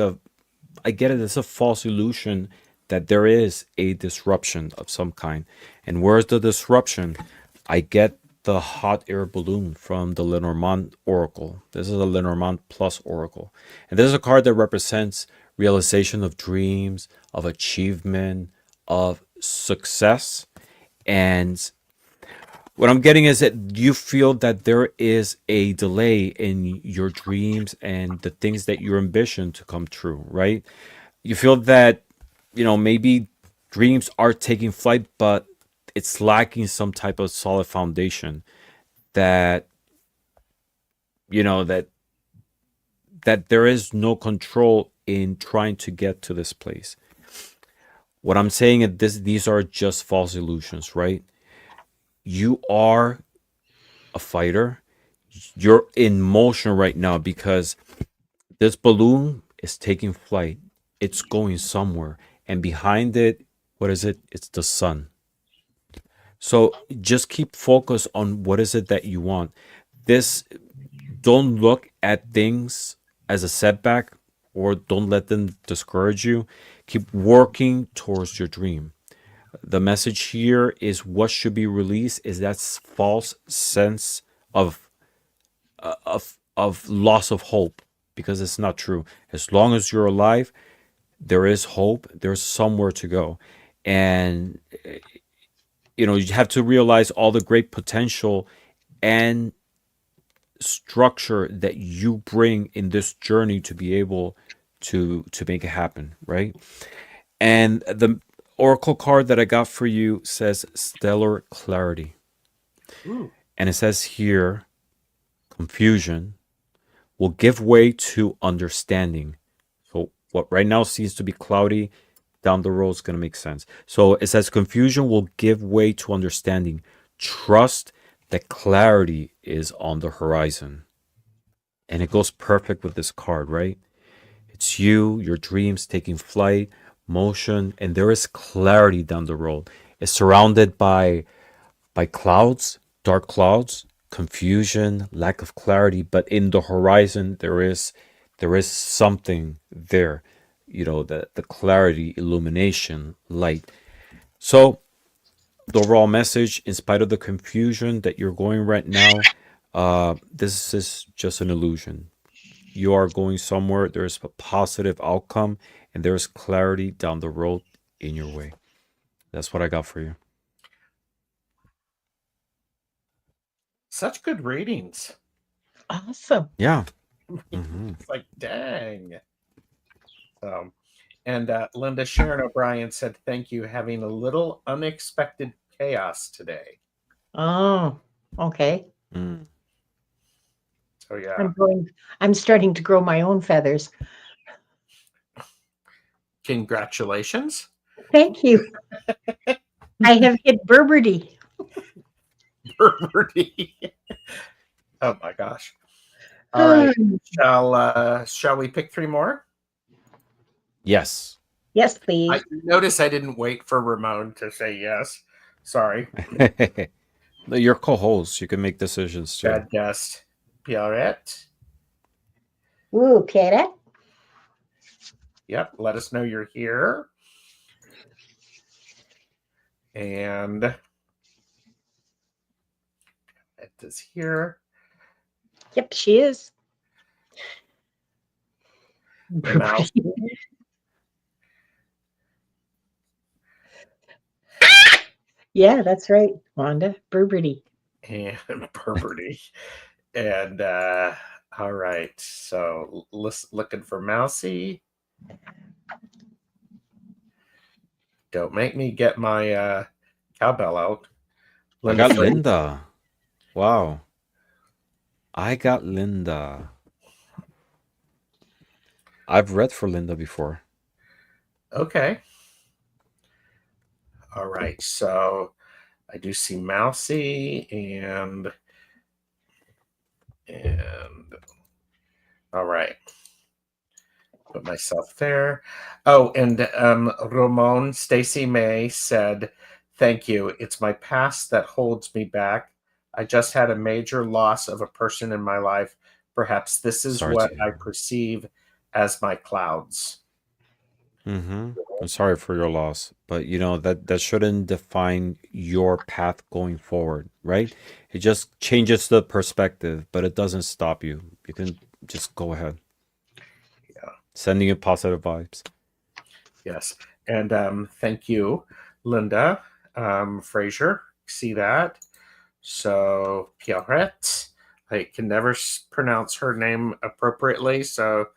I get it, it's a false illusion that there is a disruption of some kind. And where's the disruption? I get the hot air balloon from the Lenormand Oracle. This is a Lenormand Plus Oracle. And this is a card that represents realization of dreams, of achievement, of success. And what I'm getting is that you feel that there is a delay in your dreams and the things that you ambition to come true, right? You feel that, maybe dreams are taking flight, but it's lacking some type of solid foundation that, that there is no control in trying to get to this place. What I'm saying is these are just false illusions, right? You are a fighter. You're in motion right now because this balloon is taking flight. It's going somewhere. And behind it, what is it? It's the sun. So just keep focus on what is it that you want. Don't look at things as a setback or don't let them discourage you. Keep working towards your dream. The message here is what should be released is that false sense of loss of hope, because it's not true. As long as you're alive, there is hope. There's somewhere to go. And you have to realize all the great potential and structure that you bring in this journey to be able to make it happen, right? And the oracle card that I got for you says stellar clarity. Ooh. And it says here, confusion will give way to understanding. So what right now seems to be cloudy, down the road is going to make sense. So it says confusion will give way to understanding. Trust that clarity is on the horizon. And it goes perfect with this card, right? It's you, your dreams taking flight, motion, and there is clarity down the road. It's surrounded by clouds, dark clouds, confusion, lack of clarity, but in the horizon there is something there. The clarity, illumination, light. So the overall message, in spite of the confusion that you're going right now, this is just an illusion. You are going somewhere. There's a positive outcome, and there's clarity down the road in your way. That's what I got for you. Such good readings. Awesome. Yeah. It's like, dang. And Linda Sharon O'Brien said, thank you, having a little unexpected chaos today. Oh, okay. Mm. So yeah. I'm starting to grow my own feathers. Congratulations. Thank you. I have hit Burberdy. Burberdy. Oh my gosh. All right. Shall we pick 3 more? Yes. Yes, please. I notice I didn't wait for Ramon to say yes. Sorry. You're co-host. You can make decisions too. Bad guest. Pierrette. Woo, Pierre. Yep. Let us know you're here. And it is here. Yep, she is. Mouse. Yeah, that's right, Wanda. Burberdy. And Burberdy. And all right. So looking for Mousy. Don't make me get my cowbell out. I got Linda. Wow. I got Linda. I've read for Linda before. Okay. All right. So I do see Mousy and all right. Put myself there. Oh, and Ramon Stacy May said, thank you. It's my past that holds me back. I just had a major loss of a person in my life. Perhaps this is Sorry what to- I perceive as my clouds. I'm sorry for your loss, but that shouldn't define your path going forward, right? It just changes the perspective, but it doesn't stop you. You can just go ahead. Yeah. Sending you positive vibes. Yes. And thank you, Linda Fraser. See that? So Pierrette, I can never pronounce her name appropriately, so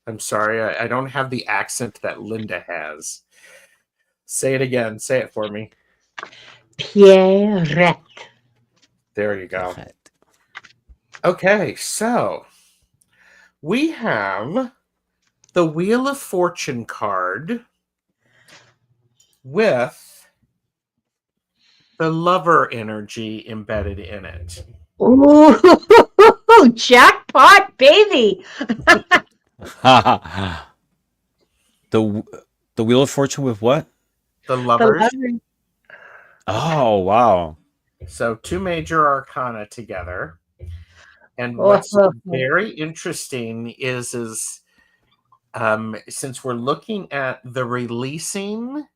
I'm sorry. I don't have the accent that Linda has. Say it again. Say it for me. Pierrette. There you go. Okay, so we have the Wheel of Fortune card with the lover energy embedded in it. Ooh, jackpot, baby. the the Wheel of Fortune with what? The lovers. Oh, wow. So 2 major arcana together. And what's very interesting is since we're looking at the releasing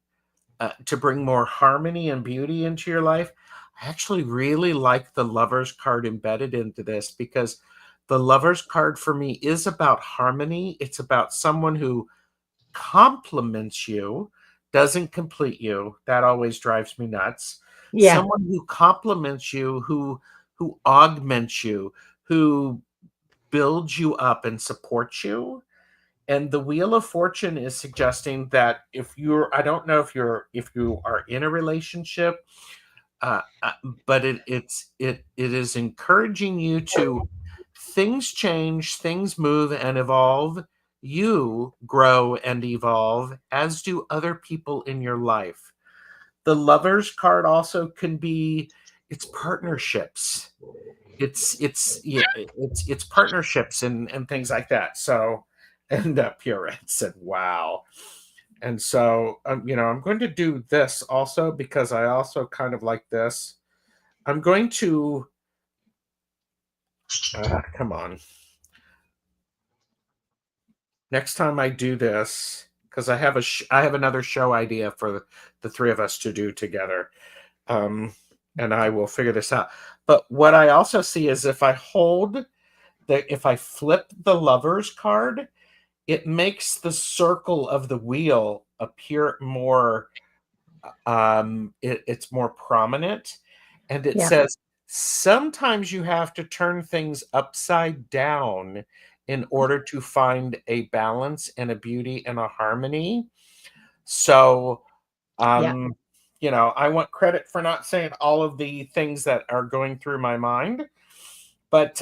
to bring more harmony and beauty into your life, I actually really like the Lovers card embedded into this, because the Lovers card for me is about harmony. It's about someone who compliments you, doesn't complete you. That always drives me nuts. Yeah. Someone who compliments you, who augments you, who builds you up and supports you. And the Wheel of Fortune is suggesting that I don't know if you are in a relationship, but it is encouraging you to, things change, things move and evolve. You grow and evolve, as do other people in your life. The Lovers card also can be, it's partnerships. It's partnerships and things like that. So, and Pierrette said, wow. And so, I'm going to do this also because I also kind of like this. I'm going to Come on. Next time I do this, because I have I have another show idea for the three of us to do together, and I will figure this out. But what I also see is if I flip the Lovers card, it makes the circle of the wheel appear more. It's more prominent, and it Yeah. says sometimes you have to turn things upside down in order to find a balance and a beauty and a harmony. So, Yeah. I want credit for not saying all of the things that are going through my mind, but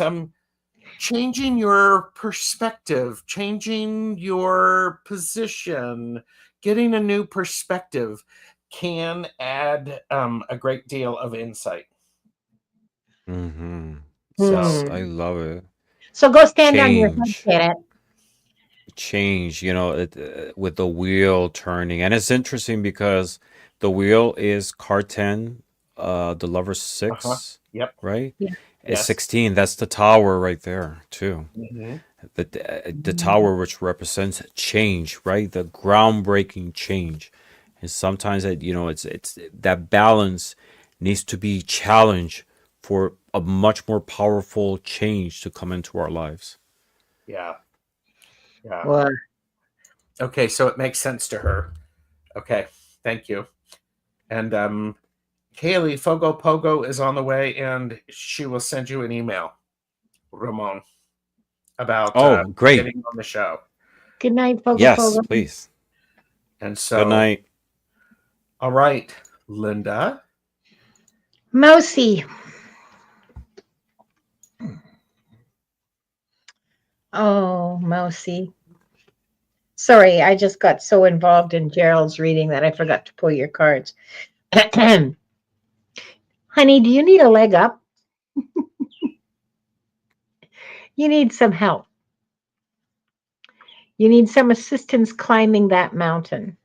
changing your perspective, changing your position, getting a new perspective can add a great deal of insight. Mm-hmm. So, I love it. So go stand on your head, Change. Janet. Change, with the wheel turning. And it's interesting because the wheel is card 10, the lover's uh-huh. 6, Yep. right? Yeah. It's Yes. 16. That's the tower right there, too. Mhm. The tower, which represents change, right? The groundbreaking change. And sometimes it's that balance needs to be challenged for a much more powerful change to come into our lives. Yeah. Yeah. Well, Okay, so it makes sense to her. Okay, thank you. And Kaylee, Fogo Pogo is on the way, and she will send you an email, Ramon, about Oh, great. getting on the show. good night, Fogo Yes, Fogo. please. And Good so, night. all right, Linda. Mousy. Oh, Mousy. Sorry, I just got so involved in Gerald's reading that I forgot to pull your cards. Honey, do you need a leg up? You need some help. You need some assistance climbing that mountain.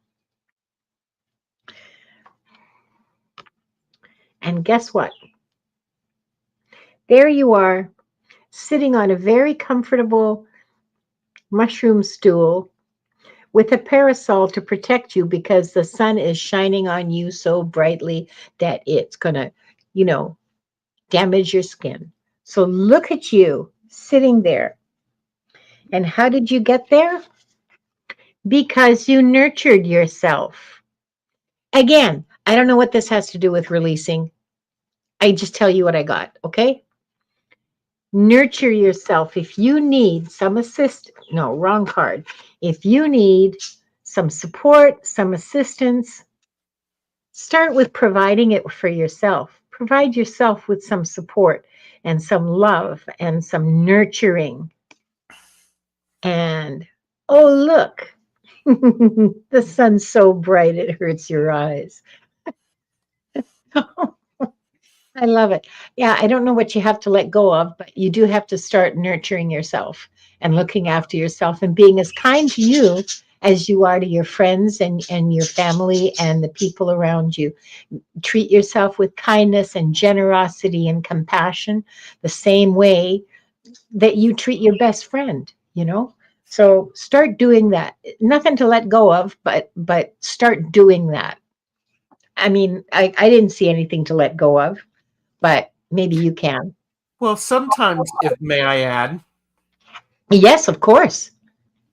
And guess what? There you are, sitting on a very comfortable mushroom stool with a parasol to protect you because the sun is shining on you so brightly that it's going to, damage your skin. So look at you sitting there. And how did you get there? Because you nurtured yourself. Again, I don't know what this has to do with releasing. I just tell you what I got, okay? Nurture yourself. If you need some no, wrong card. If you need some support, some assistance, start with providing it for yourself. Provide yourself with some support and some love and some nurturing. And oh, look, the sun's so bright it hurts your eyes. I love it. Yeah, I don't know what you have to let go of, but you do have to start nurturing yourself and looking after yourself and being as kind to you as you are to your friends and your family and the people around you. Treat yourself with kindness and generosity and compassion the same way that you treat your best friend. So start doing that. Nothing to let go of, but start doing that. I mean, I didn't see anything to let go of, but maybe you can. Well, sometimes, if may I add, Yes, of course.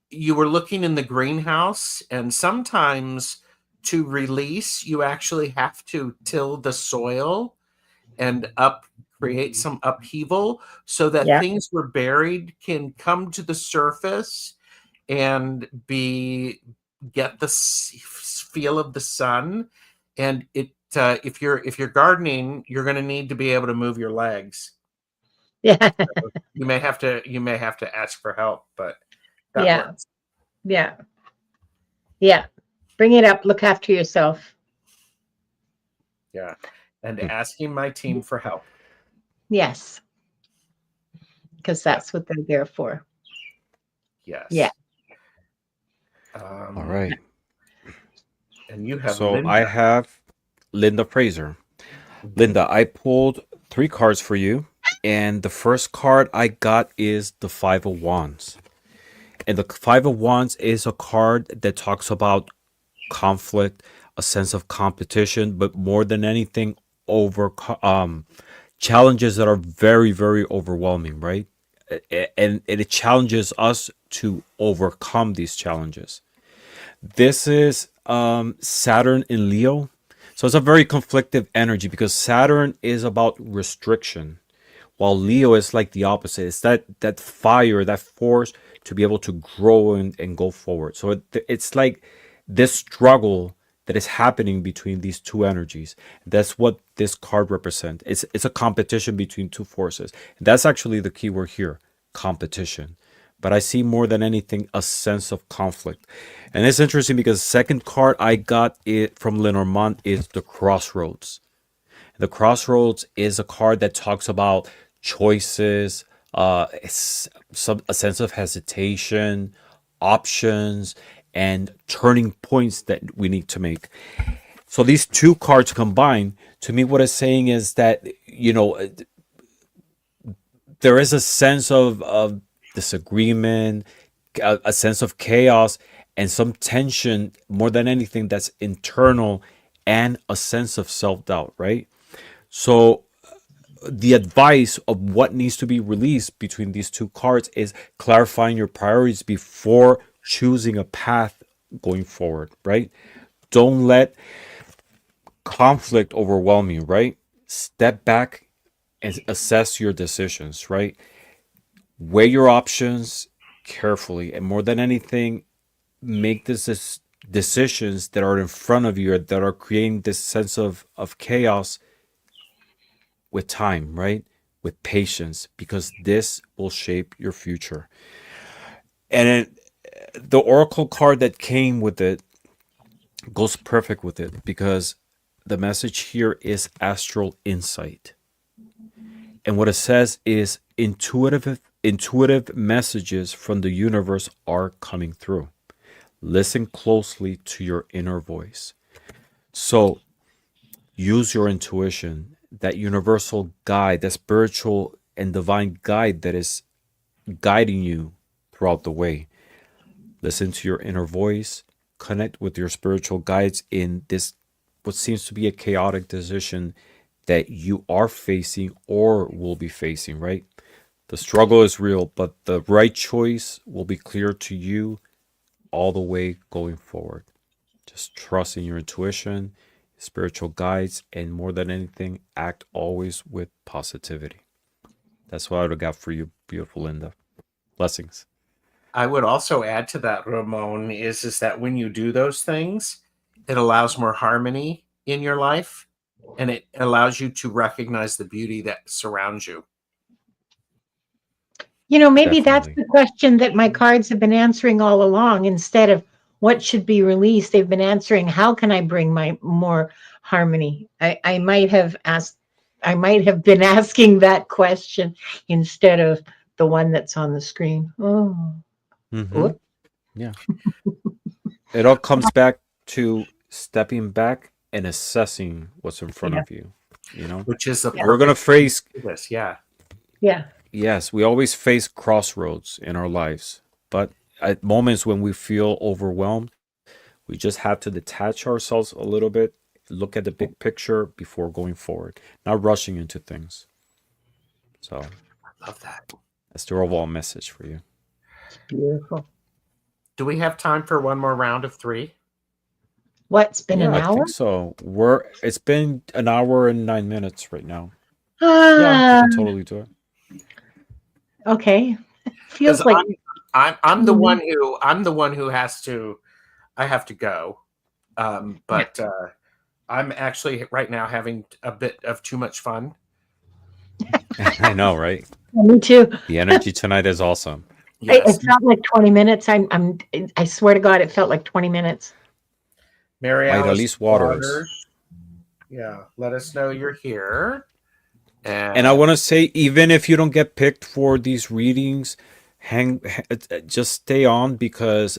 you were looking in the greenhouse, and sometimes to release, you actually have to till the soil and create some upheaval so that Yeah. things were buried can come to the surface and get the feel of the sun. And if you're gardening, you're going to need to be able to move your legs. Yeah. You may have to ask for help, but that Yeah. works. Yeah. Yeah. Bring it up. Look after yourself. Yeah, and asking my team for help. Yes. Because that's what they're there for. Yes. Yeah. All right. And you have So Linda. I have Linda Fraser. Linda, I pulled 3 cards for you, And the first card I got is the Five of Wands. And the Five of Wands is a card that talks about conflict, a sense of competition, but more than anything, over challenges that are very, very overwhelming, right? And it challenges us to overcome these challenges. This is Saturn in Leo. So it's a very conflictive energy because Saturn is about restriction, while Leo is like the opposite. It's that fire, that force to be able to grow and go forward. So it's like this struggle that is happening between these two energies. That's what this card represents. It's a competition between two forces. That's actually the key word here, competition. But I see more than anything a sense of conflict. And it's interesting because the second card I got it from Lenormand is the Crossroads. The Crossroads is a card that talks about choices, a sense of hesitation, options, and turning points that we need to make. So these two cards combined, to me, what it's saying is that, there is a sense of disagreement, a sense of chaos, and some tension more than anything that's internal, and a sense of self-doubt, right? So the advice of what needs to be released between these two cards is clarifying your priorities before choosing a path going forward, right? Don't let conflict overwhelm you, right? Step back and assess your decisions, right? Weigh your options carefully, and more than anything, make this decisions that are in front of you that are creating this sense of chaos with time, right? With patience, because this will shape your future. And the oracle card that came with it goes perfect with it because the message here is astral insight. And what it says is intuitive messages from the universe are coming through. Listen closely to your inner voice. So use your intuition, that universal guide, that spiritual and divine guide that is guiding you throughout the way. Listen to your inner voice, connect with your spiritual guides in this, what seems to be a chaotic decision that you are facing or will be facing, right? The struggle is real, but the right choice will be clear to you all the way going forward. Just trust in your intuition, spiritual guides, and more than anything, act always with positivity. That's what I would have got for you, beautiful Linda. Blessings. I would also add to that, Ramon, is that when you do those things, it allows more harmony in your life, and it allows you to recognize the beauty that surrounds you. Maybe that's Definitely. the question that my cards have been answering all along. Instead of what should be released, they've been answering, how can I bring my more harmony? I might have been asking that question instead of the one that's on the screen. Oh, Mm-hmm. whoop. Yeah. It all comes back to stepping back and assessing what's in front Yeah, of you. You know, Which is the yeah, we're going to perfect face, to this. Yeah. yeah. yes, we always face crossroads in our lives. But at moments when we feel overwhelmed, we just have to detach ourselves a little bit, look at the big picture before going forward, not rushing into things. So I love that. that's the overall message for you. It's beautiful. Do we have time for one more round of 3? What's been Yeah, an I hour? think so. It's been an hour and 9 minutes right now. Yeah, we Ah, can totally do it. okay. Because Feels like I'm the 20 one minutes. who I have to go. Yeah, But I'm actually right now having a bit of too much fun. I know, right? me too. The energy tonight is awesome. Yes. It felt like 20 minutes. I swear to God, it felt like 20 minutes. Mary Might Alice Elise Waters. Waters. Yeah. Let us know you're here. And I And want to say, even if you don't get picked for these readings, just stay on because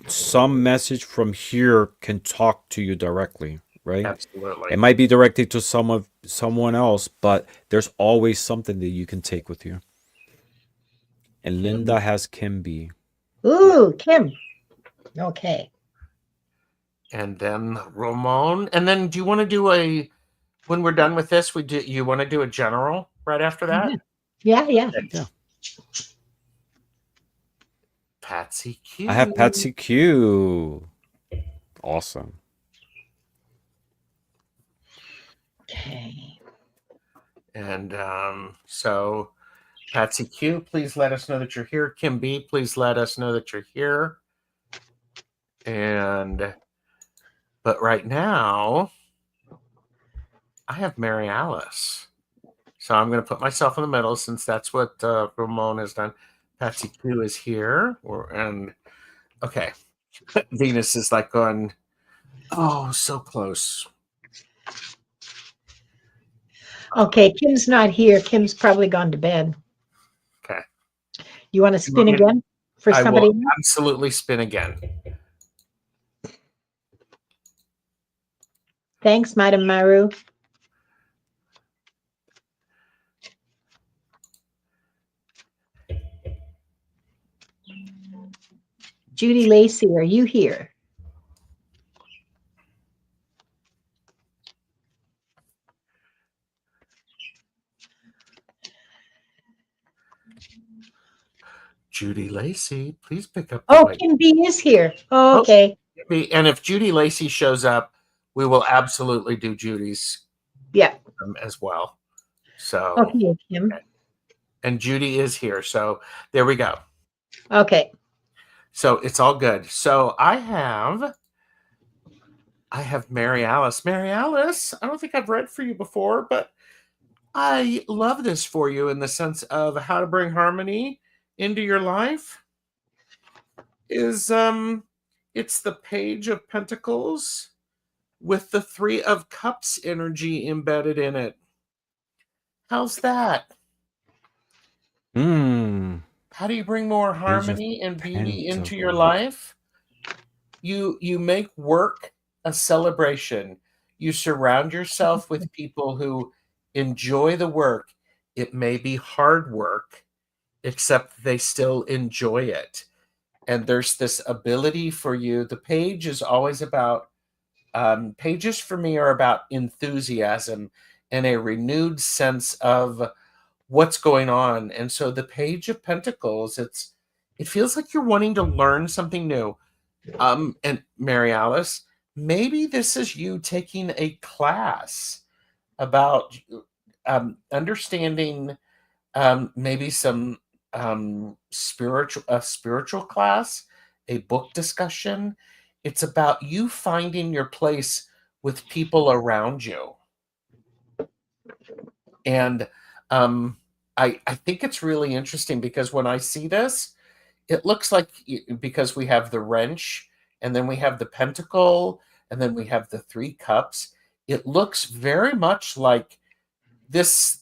some message from here can talk to you directly, right? Absolutely. It might be directed to someone else, but there's always something that you can take with you. And Linda has Kimby. Ooh, Kim. Okay. And then Ramon. And then do you want to do when we're done with this, you want to do a general right after that? Yeah. Yeah. Patsy Q. I have Patsy Q. Awesome. Okay. And so Patsy Q, please let us know that you're here. Kim B, please let us know that you're here. But right now, I have Mary Alice. So I'm going to put myself in the middle since that's what Ramon has done. Patsy Q is here. Okay. Venus is like going, oh, so close. Okay, Kim's not here. Kim's probably gone to bed. Okay. You want to spin again for I somebody? will absolutely spin again. Thanks, Madam Maru. Judy Lacey, are you here? Judy Lacey, please pick up. Oh, Kim B is here. Oh, okay. And if Judy Lacey shows up, we will absolutely do Judy's as well. So Okay, Kim. okay. And Judy is here. So there we go. Okay. So it's all good. So I have Mary Alice. Mary Alice, I don't think I've read for you before, but I love this for you in the sense of how to bring harmony into your life. It's the Page of Pentacles with the Three of Cups energy embedded in it. How's that? How do you bring more harmony and beauty into your life? You make work a celebration. You surround yourself with people who enjoy the work. It may be hard work, except they still enjoy it. And there's this ability for you. The page is always about, pages for me are about enthusiasm and a renewed sense of what's going on. And so the Page of Pentacles, it feels like you're wanting to learn something new. And Mary Alice, maybe this is you taking a class about understanding maybe some spiritual class, a book discussion. It's about you finding your place with people around you. And I think it's really interesting because when I see this, it looks like, because we have the wrench and then we have the pentacle and then we have the three cups, it looks very much like this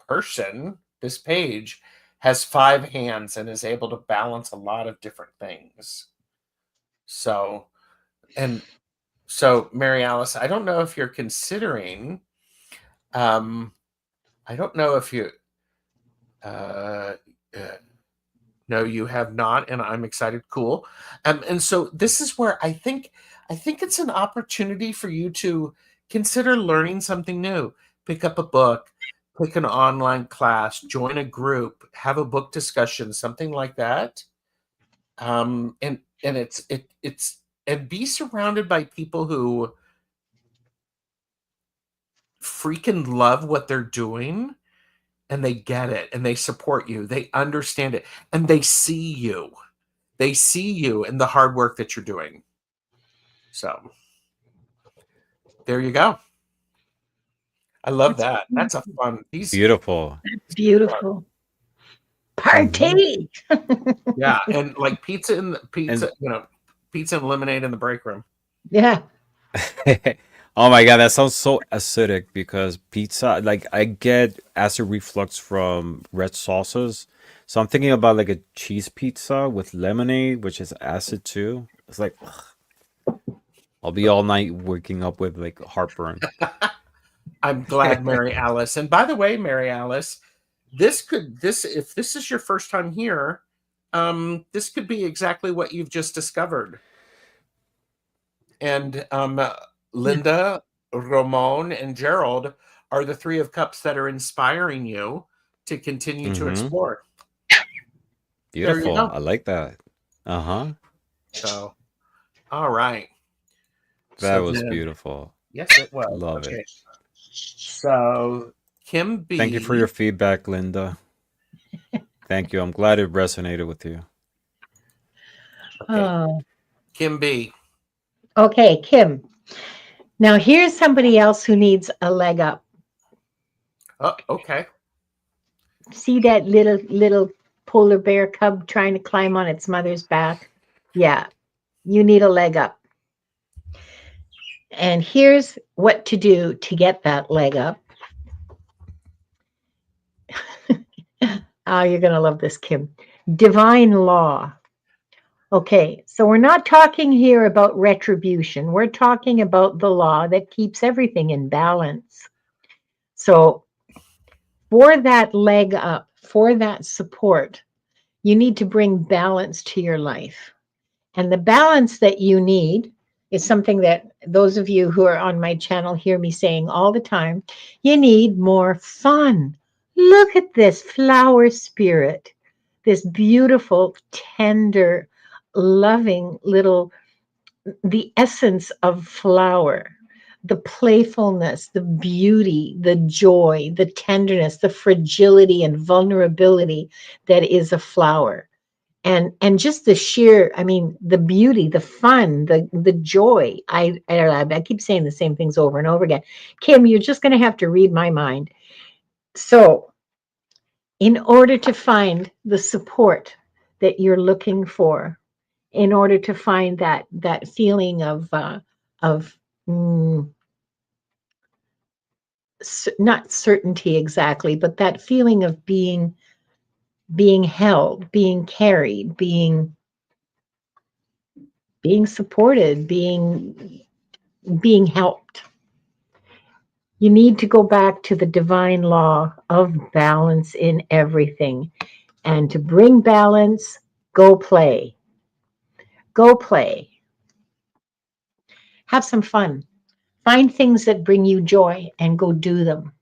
person, this page, has 5 hands and is able to balance a lot of different things. So Mary Alice, I don't know if you're considering, I don't know if you no, you have not, and I'm excited. Cool. And so this is where I think it's an opportunity for you to consider learning something new. Pick up a book, pick an online class, join a group, have a book discussion, something like that. And be surrounded by people who freaking love what they're doing. And they get it, and they support you. They understand it, and they see you. They see you in the hard work that you're doing. So there you go. I love that. That's a fun piece. Beautiful. Beautiful. Partake. Yeah, and like pizza and lemonade in the break room. Yeah. Oh my god, that sounds so acidic because pizza, like I get acid reflux from red sauces. So I'm thinking about like a cheese pizza with lemonade, which is acid too. It's like, ugh. I'll be all night waking up with like heartburn. I'm glad, Mary Alice. And by the way, Mary Alice, if this is your first time here, this could be exactly what you've just discovered. And Linda, Ramon, and Gerald are the three of cups that are inspiring you to continue to explore. Beautiful. I like that. So, all right. That was beautiful. Yes, it was. Love it. So, Kim B. Thank you for your feedback, Linda. Thank you. I'm glad it resonated with you. Oh. Kim B. Okay, Kim. Now here's somebody else who needs a leg up. Oh, okay. See that little polar bear cub trying to climb on its mother's back? Yeah, you need a leg up. And here's what to do to get that leg up. Oh, you're going to love this, Kim. Divine law. Okay, so we're not talking here about retribution. We're talking about the law that keeps everything in balance. So for that leg up, for that support, you need to bring balance to your life. And the balance that you need is something that those of you who are on my channel hear me saying all the time. You need more fun. Look at this flower spirit, this beautiful, tender, loving little, the essence of flower, the playfulness, the beauty, the joy, the tenderness, the fragility and vulnerability that is a flower. And just the sheer, I mean, the beauty, the fun, the joy. I keep saying the same things over and over again. Kim, you're just going to have to read my mind. So in order to find the support that you're looking for, in order to find that feeling of not certainty exactly, but that feeling of being held, being carried, being supported, being helped. You need to go back to the divine law of balance in everything. And to bring balance, go play. Go play. Have some fun. Find things that bring you joy and go do them.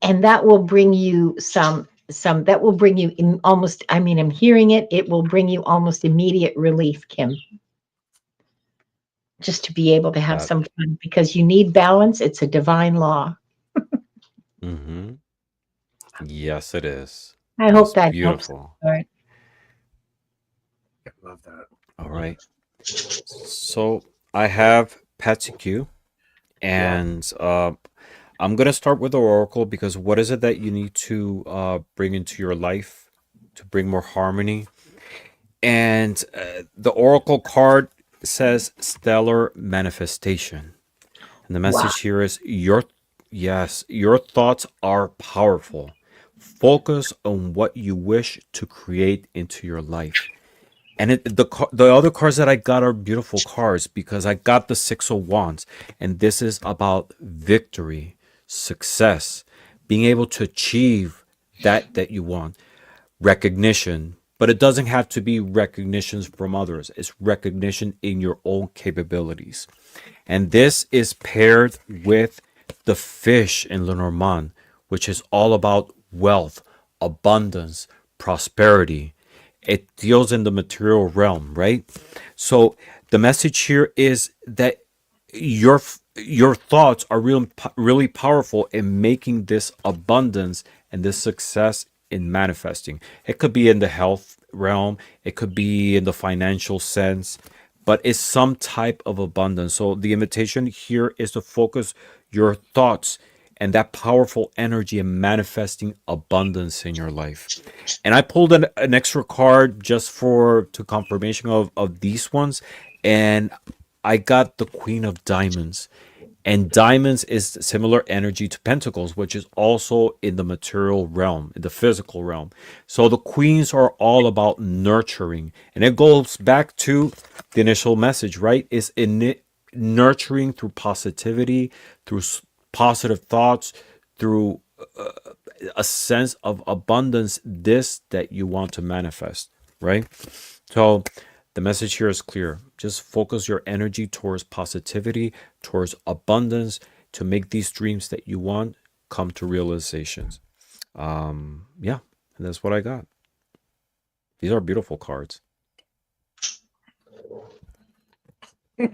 And that will bring you that will bring you in almost, I mean, I'm hearing it. It will bring you almost immediate relief, Kim. Just to be able to have some fun, because you need balance. It's a divine law. Yes, it is. I hope that beautiful. Helps. All right. I love that. All right. So I have Patsy Q, and I'm going to start with the Oracle, because what is it that you need to bring into your life to bring more harmony? And the Oracle card says stellar manifestation. And the message here is your thoughts are powerful. Focus on what you wish to create into your life. And the other cards that I got are beautiful cards, because I got the Six of Wands, and this is about victory, success, being able to achieve that you want, recognition. But it doesn't have to be recognitions from others. It's recognition in your own capabilities. And this is paired with the fish in Lenormand, which is all about wealth, abundance, prosperity. It deals in the material realm, right? So the message here is that your thoughts are really powerful in making this abundance and this success in manifesting. It could be in the health realm, it could be in the financial sense, but it's some type of abundance. So the invitation here is to focus your thoughts and that powerful energy in manifesting abundance in your life. And I pulled an extra card just to confirmation of these ones, and I got the Queen of Diamonds. And diamonds is similar energy to pentacles, which is also in the material realm, in the physical realm. So the queens are all about nurturing. And it goes back to the initial message, right? It's in it, nurturing through positivity, through positive thoughts, through a sense of abundance, this that you want to manifest, right? So the message here is clear. Just focus your energy towards positivity, towards abundance, to make these dreams that you want come to realizations. Yeah, and that's what I got. These are beautiful cards. I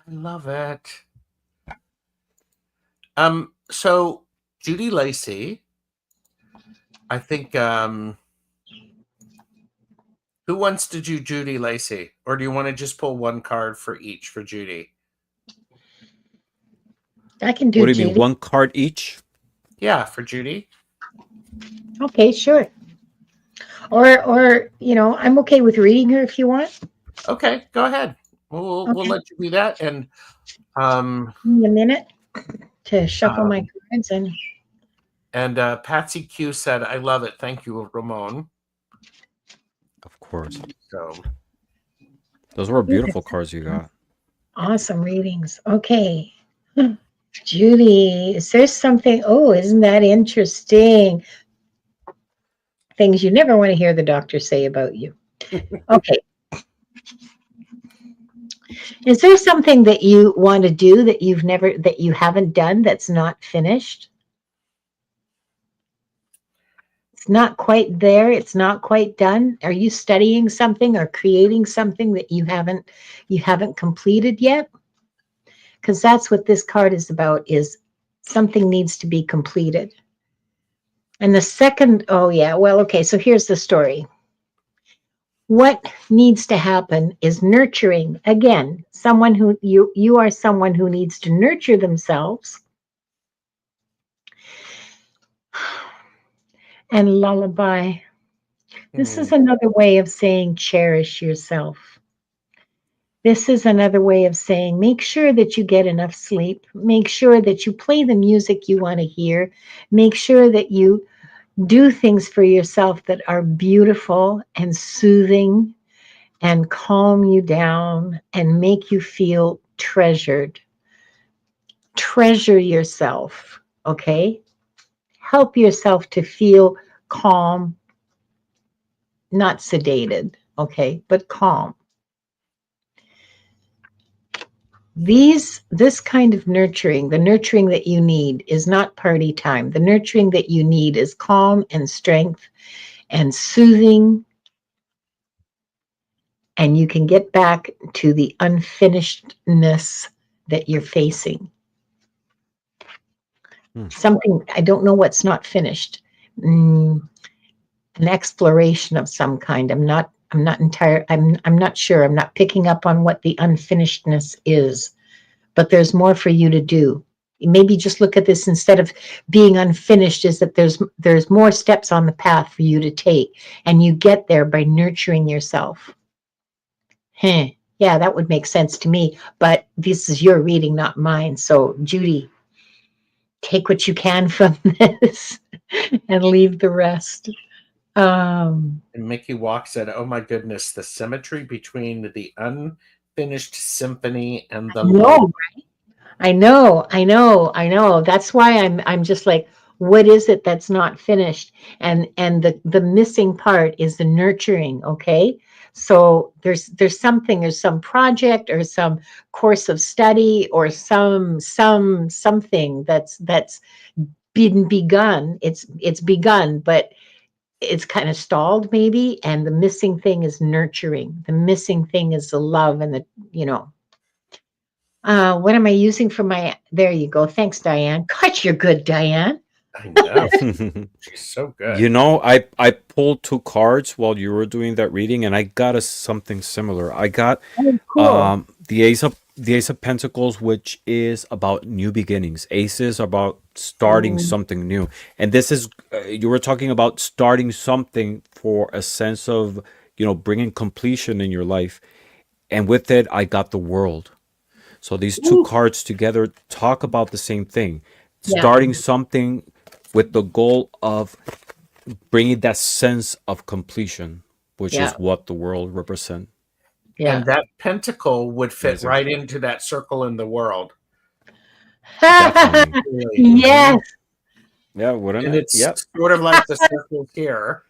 love it. So Judy Lacey, I think, who wants to do Judy Lacey? Or do you want to just pull one card for each for Judy? I can do What do you mean, Judy. one card each? Yeah, for Judy. Okay, sure. Or I'm okay with reading her if you want. Okay, go ahead. We'll Okay. let you do that. And Give me a minute to shuffle my cards and Patsy Q said, "I love it. Thank you, Ramon." Of course. So Those were beautiful cards you got. awesome readings. Okay. Judy, is there something? Oh, isn't that interesting? Things you never want to hear the doctor say about you. Okay. Is there something that you want to do that you haven't done that's not finished? It's not quite there. It's not quite done. Are you studying something or creating something that you haven't completed yet? Because that's what this card is about, is something needs to be completed. And the second, oh yeah, well, okay, so here's the story. What needs to happen is nurturing. Again, someone who you are someone who needs to nurture themselves. And lullaby. This is another way of saying cherish yourself. This is another way of saying make sure that you get enough sleep. Make sure that you play the music you want to hear. Make sure that you do things for yourself that are beautiful and soothing and calm you down and make you feel treasured. Treasure yourself, okay? Help yourself to feel calm, not sedated, okay, but calm. This kind of nurturing, the nurturing that you need is not party time. The nurturing that you need is calm and strength and soothing. And you can get back to the unfinishedness that you're facing. Something, I don't know what's not finished. An exploration of some kind. I'm not sure. I'm not picking up on what the unfinishedness is, but there's more for you to do. Maybe just look at this, instead of being unfinished, is that there's more steps on the path for you to take, and you get there by nurturing yourself. Yeah, that would make sense to me, but this is your reading, not mine. So Judy, take what you can from this and leave the rest. and Mickey Walk said, "Oh my goodness, the symmetry between the unfinished symphony and the No, I know. That's why I'm just like, what is it that's not finished? And the missing part is the nurturing, okay? So there's some project or some course of study or something that's been begun. It's begun, but it's kind of stalled maybe, and the missing thing is nurturing. The missing thing is the love and what am I using for my, there you go. Thanks, Diane. God, you're good, Diane. I know. She's so good. You know, I pulled two cards while you were doing that reading, and I got something similar. I got Cool. the Ace of Pentacles, which is about new beginnings. Aces are about starting something new, and this is you were talking about starting something for a sense of bringing completion in your life, and with it, I got the World. So these two cards together talk about the same thing, Yeah. starting something with the goal of bringing that sense of completion, which Yeah. is what the world represents. Yeah. And that pentacle would fit Amazing. right into that circle in the world. Definitely. Really. Yes. Yeah, wouldn't And it? it's Yep. sort of like the circle here.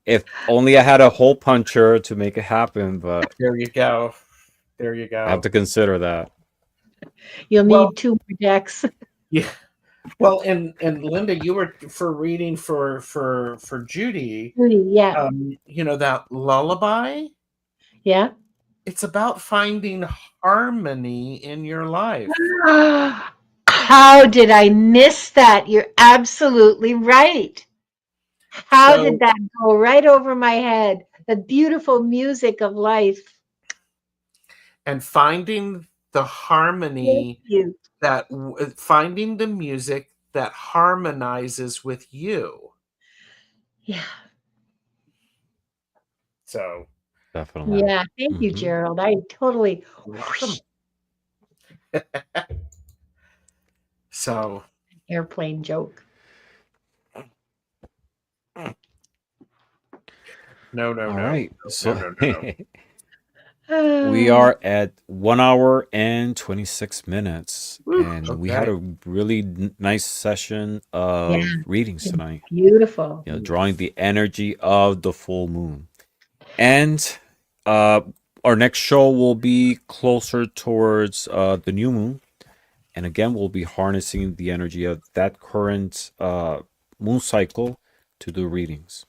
If only I had a hole puncher to make it happen, but There you go. There you I have go. to consider that. You'll Well, need 2 more decks. yeah. Well, and Linda, you were for reading for Judy. Yeah. You know that lullaby. Yeah. It's about finding harmony in your life. How did I miss that? You're absolutely right. How So, did that go right over my head? The beautiful music of life. and finding the Thank harmony you. finding the music that harmonizes with you. Yeah. So, Definitely. Yeah. Thank you, Mhm. Gerald. I totally. you're welcome. So, Airplane joke. no, All no, right. no, So no, no. we are at 1 hour and 26 minutes, Whew, and we had okay. a really nice session Yeah. of readings It's tonight. beautiful. Drawing the energy of the full moon. And uh, our next show will be closer towards the new moon. And again, we'll be harnessing the energy of that current moon cycle to do readings.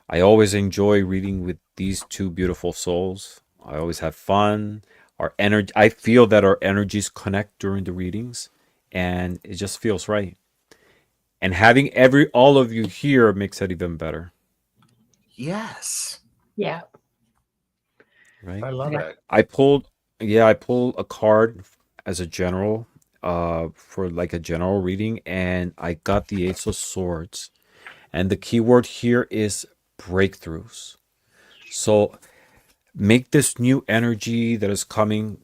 I always enjoy reading with these two beautiful souls. I always have fun. Our energy, I feel that our energies connect during the readings, and it just feels right. And having all of you here makes it even better, Yes, Yeah. right? I love Yeah. it. I pulled a card as a general for like a general reading, and I got the Ace of Swords. And the keyword here is breakthroughs. So make this new energy that is coming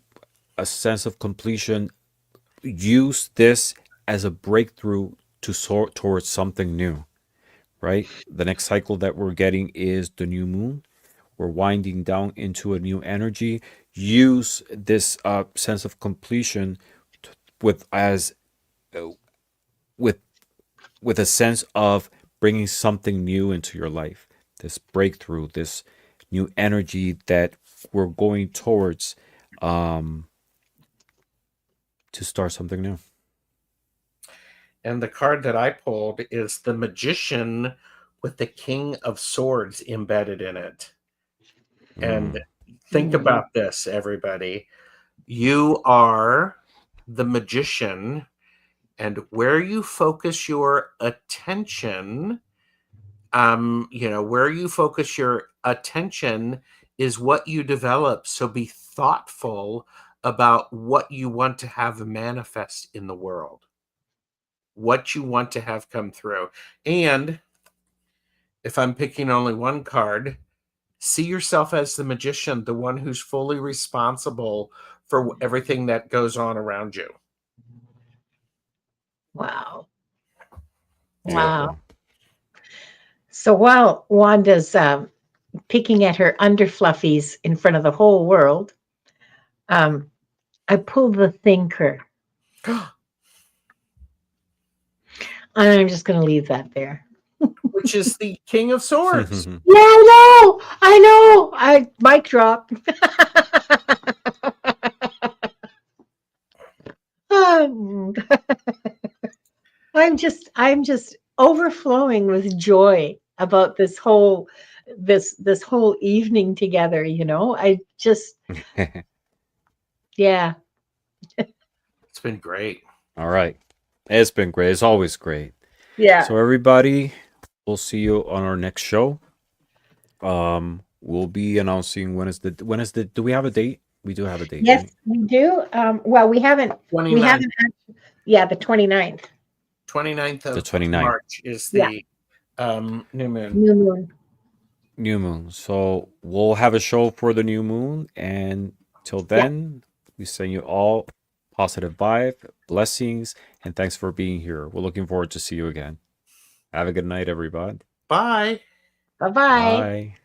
a sense of completion. Use this as a breakthrough to soar towards something new, right? The next cycle that we're getting is the new moon. We're winding down into a new energy. Use this sense of completion with as with with a sense of bringing something new into your life. This breakthrough, this new energy that we're going towards um, to start something new. And the card that I pulled is the Magician with the King of Swords embedded in it. And think about this, everybody. You are the magician, and where you focus your attention, where you focus your attention is what you develop. So be thoughtful about what you want to have manifest in the world, what you want to have come through. And if I'm picking only one card, see yourself as the magician, the one who's fully responsible for everything that goes on around you. Wow. Wow. Beautiful. So while Wanda's picking at her underfluffies in front of the whole world, I pulled the thinker. I'm just going to leave that there. Which is the King of Swords. Yeah, I know. I mic drop. I'm just overflowing with joy about this whole evening together, I just yeah. It's been great. All right. It's been great. It's always great. Yeah. So everybody, we'll see you on our next show. We'll be announcing when is the do we have a date? We do have a date, Yes, right? we do. Well, we haven't 29th, the 29th. 29th The of 29th. March is Yeah. the new moon. New moon. New moon. So we'll have a show for the new moon, and till then, We send you all positive vibe, blessings, and thanks for being here. We're looking forward to see you again. Have a good night, everybody. Bye. Bye-bye. Bye.